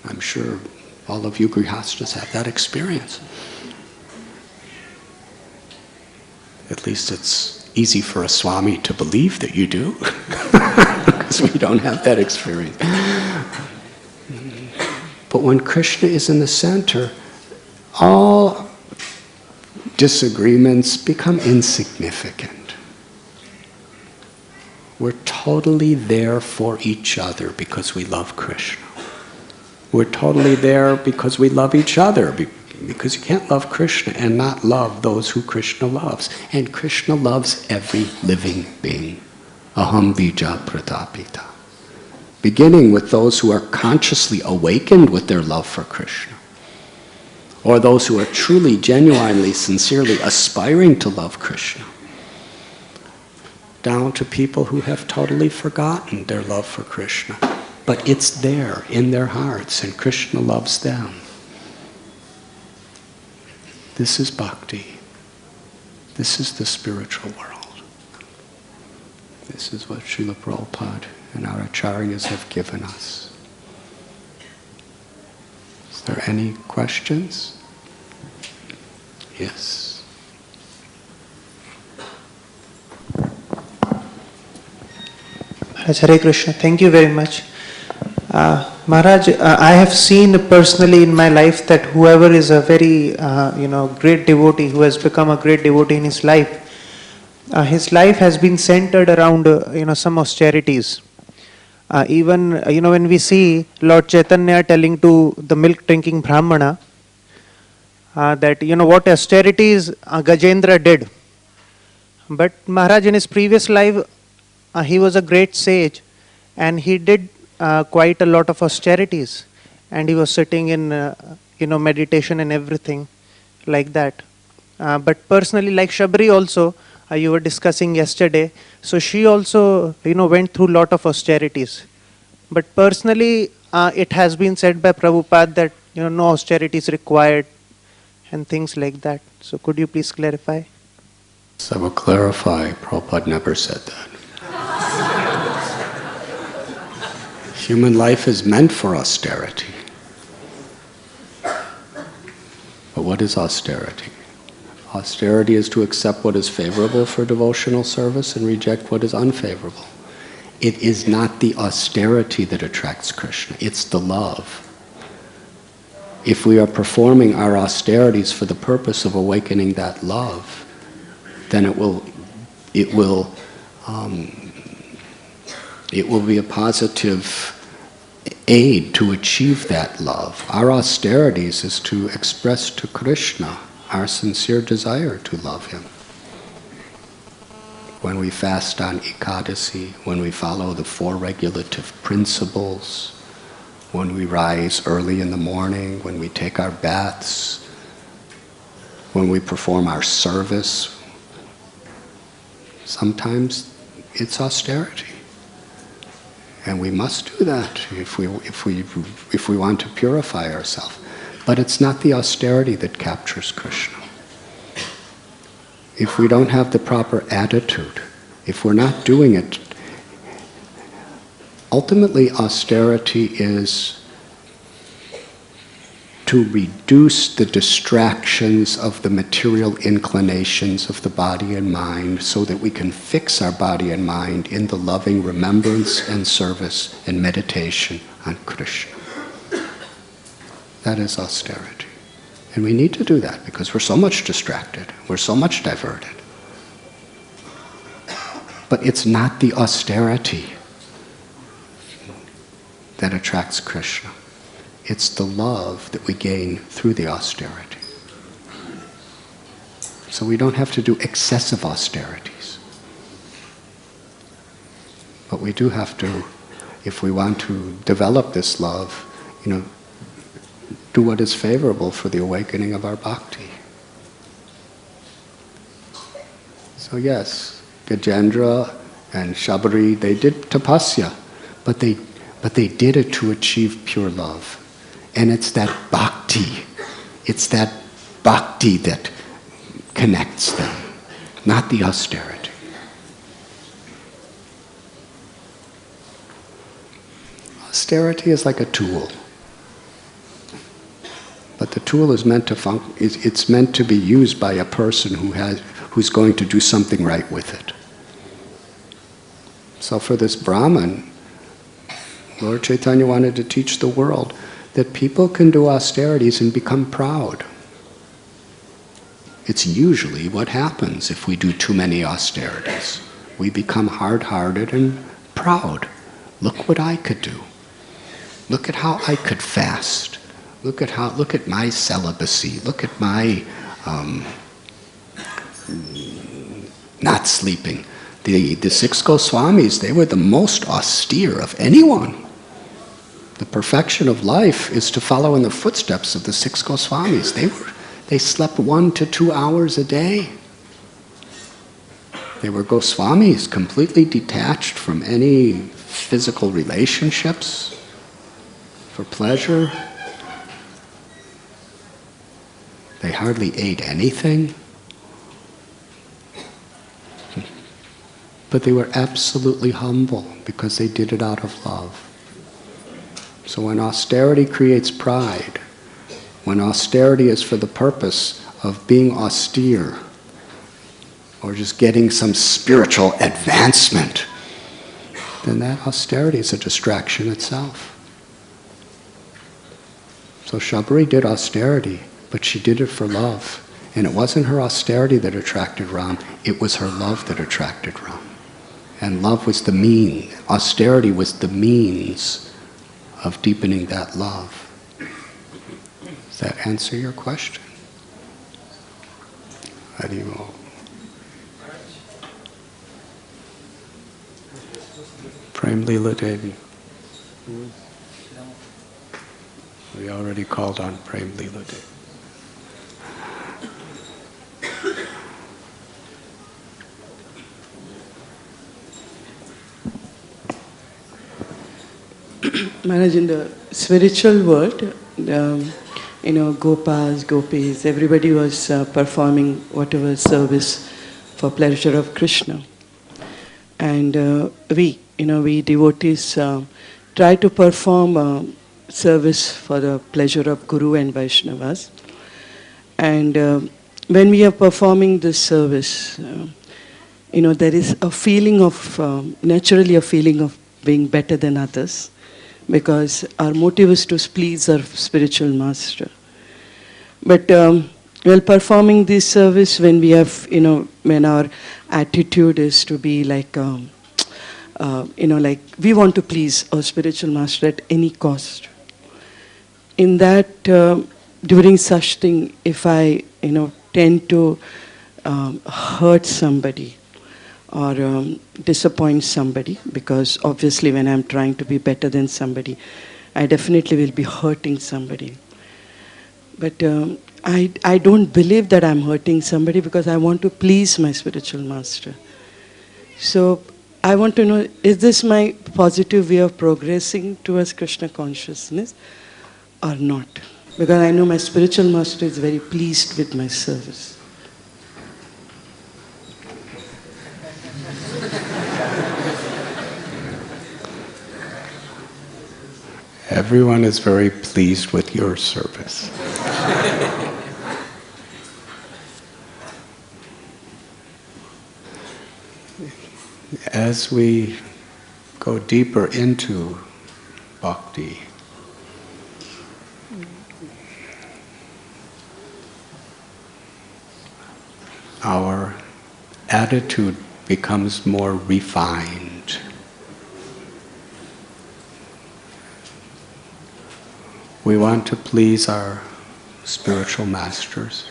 I'm sure all of you Grihastas have that experience. At least it's easy for a Swami to believe that you do, because we don't have that experience. But when Krishna is in the center, all disagreements become insignificant. We're totally there for each other because we love Krishna. We're totally there because we love each other, because you can't love Krishna and not love those who Krishna loves. And Krishna loves every living being. Aham bija pratapita. Beginning with those who are consciously awakened with their love for Krishna. Or those who are truly, genuinely, sincerely aspiring to love Krishna. down to people who have totally forgotten their love for Krishna. But it's there in their hearts, and Krishna loves them. This is bhakti. This is the spiritual world. This is what Srila Prabhupada and our acharyas have given us. Is there any questions? Yes. Hare Krishna, thank you very much. Maharaj, I have seen personally in my life that whoever is a very, great devotee, who has become a great devotee in his life has been centered around, some austerities. Even, when we see Lord Chaitanya telling to the milk-drinking Brahmana that, what austerities Gajendra did. But Maharaj in his previous life, he was a great sage and he did quite a lot of austerities. And he was sitting in, meditation and everything like that. But personally, like Shabri also, you were discussing yesterday, so she also, went through a lot of austerities. But personally, it has been said by Prabhupada that, no austerity is required and things like that. So could you please clarify? So I will clarify, Prabhupada never said that. Human life is meant for austerity. But what is austerity? Austerity is to accept what is favorable for devotional service and reject what is unfavorable. It is not the austerity that attracts Krishna, it's the love. If we are performing our austerities for the purpose of awakening that love, then it will be a positive aid to achieve that love. Our austerities is to express to Krishna our sincere desire to love him. When we fast on Ekadasi, when we follow the 4 regulative principles, when we rise early in the morning, when we take our baths, when we perform our service, sometimes it's austerity. And we must do that if we want to purify ourselves. But it's not the austerity that captures Krishna. If we don't have the proper attitude, if we're not doing it, ultimately austerity is to reduce the distractions of the material inclinations of the body and mind so that we can fix our body and mind in the loving remembrance and service and meditation on Krishna. That is austerity. And we need to do that because we're so much distracted, we're so much diverted. But it's not the austerity that attracts Krishna. It's the love that we gain through the austerity. So we don't have to do excessive austerities. But we do have to, if we want to develop this love, do what is favorable for the awakening of our bhakti. So yes, Gajendra and Shabari, they did tapasya, but they did it to achieve pure love. And it's that bhakti that connects them, not the austerity. Austerity is like a tool. But the tool is meant to it's meant to be used by a person who's going to do something right with it. So for this Brahman, Lord Chaitanya wanted to teach the world that people can do austerities and become proud. It's usually what happens if we do too many austerities. We become hard-hearted and proud. Look what I could do. Look at how I could fast. Look at my celibacy. Look at my not sleeping. The 6 Goswamis, they were the most austere of anyone. The perfection of life is to follow in the footsteps of the 6 Goswamis. They slept 1 to 2 hours a day. They were Goswamis, completely detached from any physical relationships for pleasure. They hardly ate anything. But they were absolutely humble because they did it out of love. So when austerity creates pride, when austerity is for the purpose of being austere, or just getting some spiritual advancement, then that austerity is a distraction itself. So Shabri did austerity, but she did it for love. And it wasn't her austerity that attracted Ram, it was her love that attracted Ram. And love was the mean, austerity was the means of deepening that love. Does that answer your question? Haribol. Prem Leela Devi. We already called on Prem Leela Devi. Maharaj, in the spiritual world, Gopas, Gopis, everybody was performing whatever service for pleasure of Krishna. And we devotees try to perform service for the pleasure of Guru and Vaishnavas. And when we are performing this service, there is a feeling of, naturally a feeling of being better than others, because our motive is to please our spiritual master. But while performing this service, when we have, when our attitude is to be like, like we want to please our spiritual master at any cost. In that, during such thing, if I, tend to hurt somebody or disappoint somebody, because obviously when I'm trying to be better than somebody, I definitely will be hurting somebody. But I don't believe that I'm hurting somebody because I want to please my spiritual master. So I want to know, is this my positive way of progressing towards Krishna consciousness or not? Because I know my spiritual master is very pleased with my service. Everyone is very pleased with your service. As we go deeper into bhakti, our attitude becomes more refined. We want to please our spiritual masters,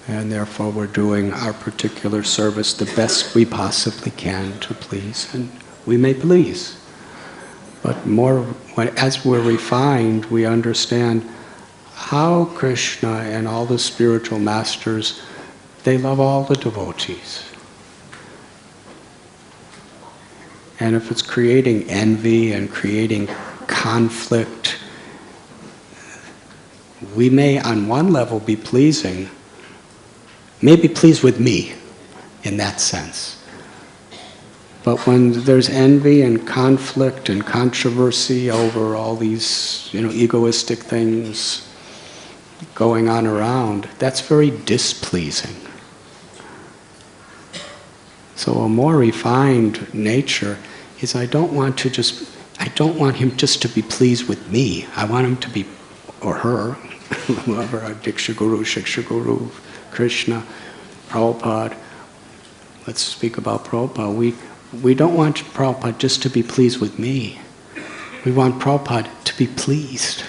and therefore we're doing our particular service the best we possibly can to please, and we may please. But as we're refined, we understand how Krishna and all the spiritual masters, they love all the devotees. And if it's creating envy and creating conflict, we may on one level be pleasing, may be pleased with me in that sense. But when there's envy and conflict and controversy over all these, egoistic things going on around, that's very displeasing. So a more refined nature is I don't want him just to be pleased with me. I want him to be, or her, whoever, Diksha Guru, Shiksha Guru, Krishna, Prabhupada. Let's speak about Prabhupada. We don't want Prabhupada just to be pleased with me. We want Prabhupada to be pleased.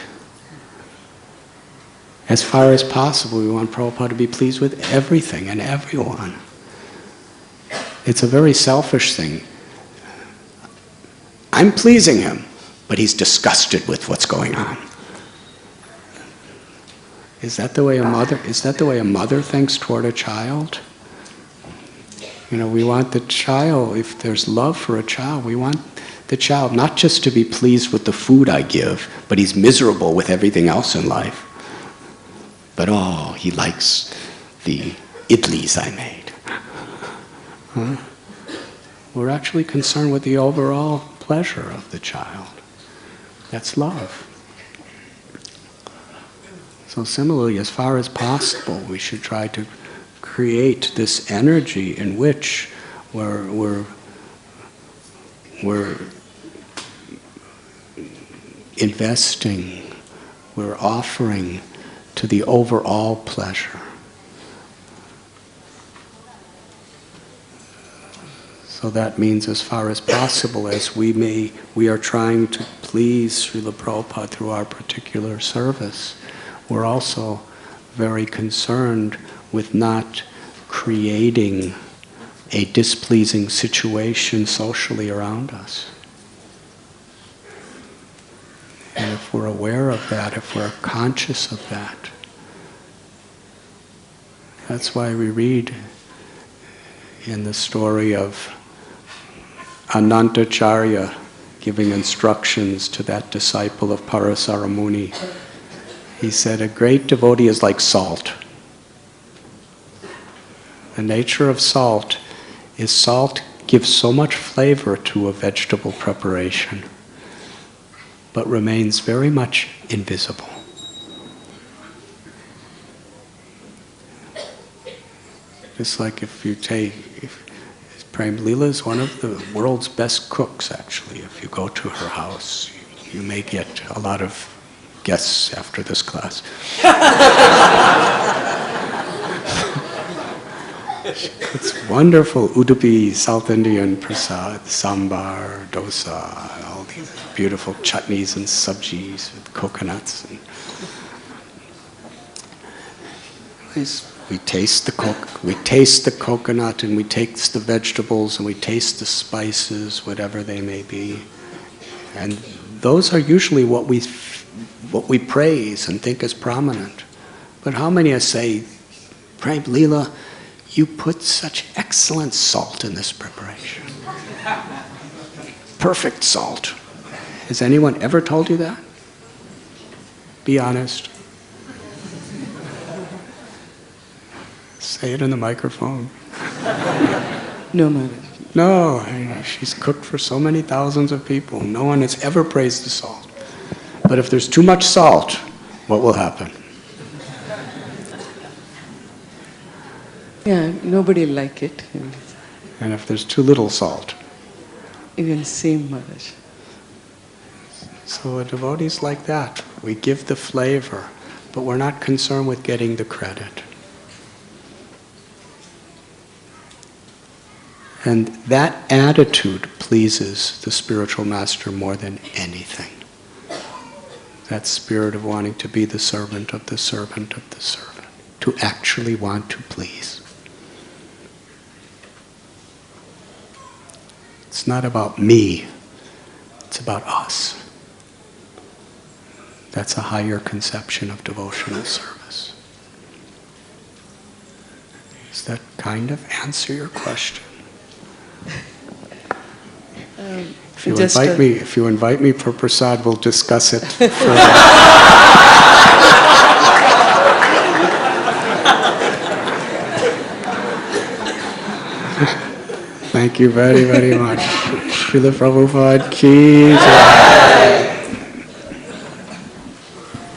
As far as possible, we want Prabhupada to be pleased with everything and everyone. It's a very selfish thing. I'm pleasing him, but he's disgusted with what's going on. Is that the way a mother thinks toward a child? We want the child, if there's love for a child, we want the child not just to be pleased with the food I give, but he's miserable with everything else in life. But he likes the idlis I made. Huh? We're actually concerned with the overall pleasure of the child. That's love. So similarly, as far as possible, we should try to create this energy in which we're investing, we're offering to the overall pleasure. So that means as far as possible, as we are trying to please Srila Prabhupada through our particular service, we're also very concerned with not creating a displeasing situation socially around us. And if we're aware of that, if we're conscious of that, that's why we read in the story of Anantacharya giving instructions to that disciple of Parasara Muni. He said, a great devotee is like salt. The nature of salt is salt gives so much flavor to a vegetable preparation, but remains very much invisible. Just like Prem Leela is one of the world's best cooks, actually. If you go to her house, you may get a lot of guests after this class. It's wonderful Udupi, South Indian prasad, sambar, dosa, all these beautiful chutneys and sabjis with coconuts. And we taste the coconut, and we taste the vegetables, and we taste the spices, whatever they may be. And those are usually what we praise and think is prominent. But how many say, Prem Leela, you put such excellent salt in this preparation. Perfect salt. Has anyone ever told you that? Be honest. Say it in the microphone. No, Maharaj. No, she's cooked for so many thousands of people. No one has ever praised the salt. But if there's too much salt, what will happen? Yeah, nobody will like it. And if there's too little salt? Even same, Maharaj. So a devotee's like that. We give the flavor, but we're not concerned with getting the credit. And that attitude pleases the spiritual master more than anything. That spirit of wanting to be the servant of the servant of the servant. To actually want to please. It's not about me, it's about us. That's a higher conception of devotional service. Does that kind of answer your question? If you invite me for prasad, we'll discuss it further. Thank you very, very much. Srila Prabhupada ki jai.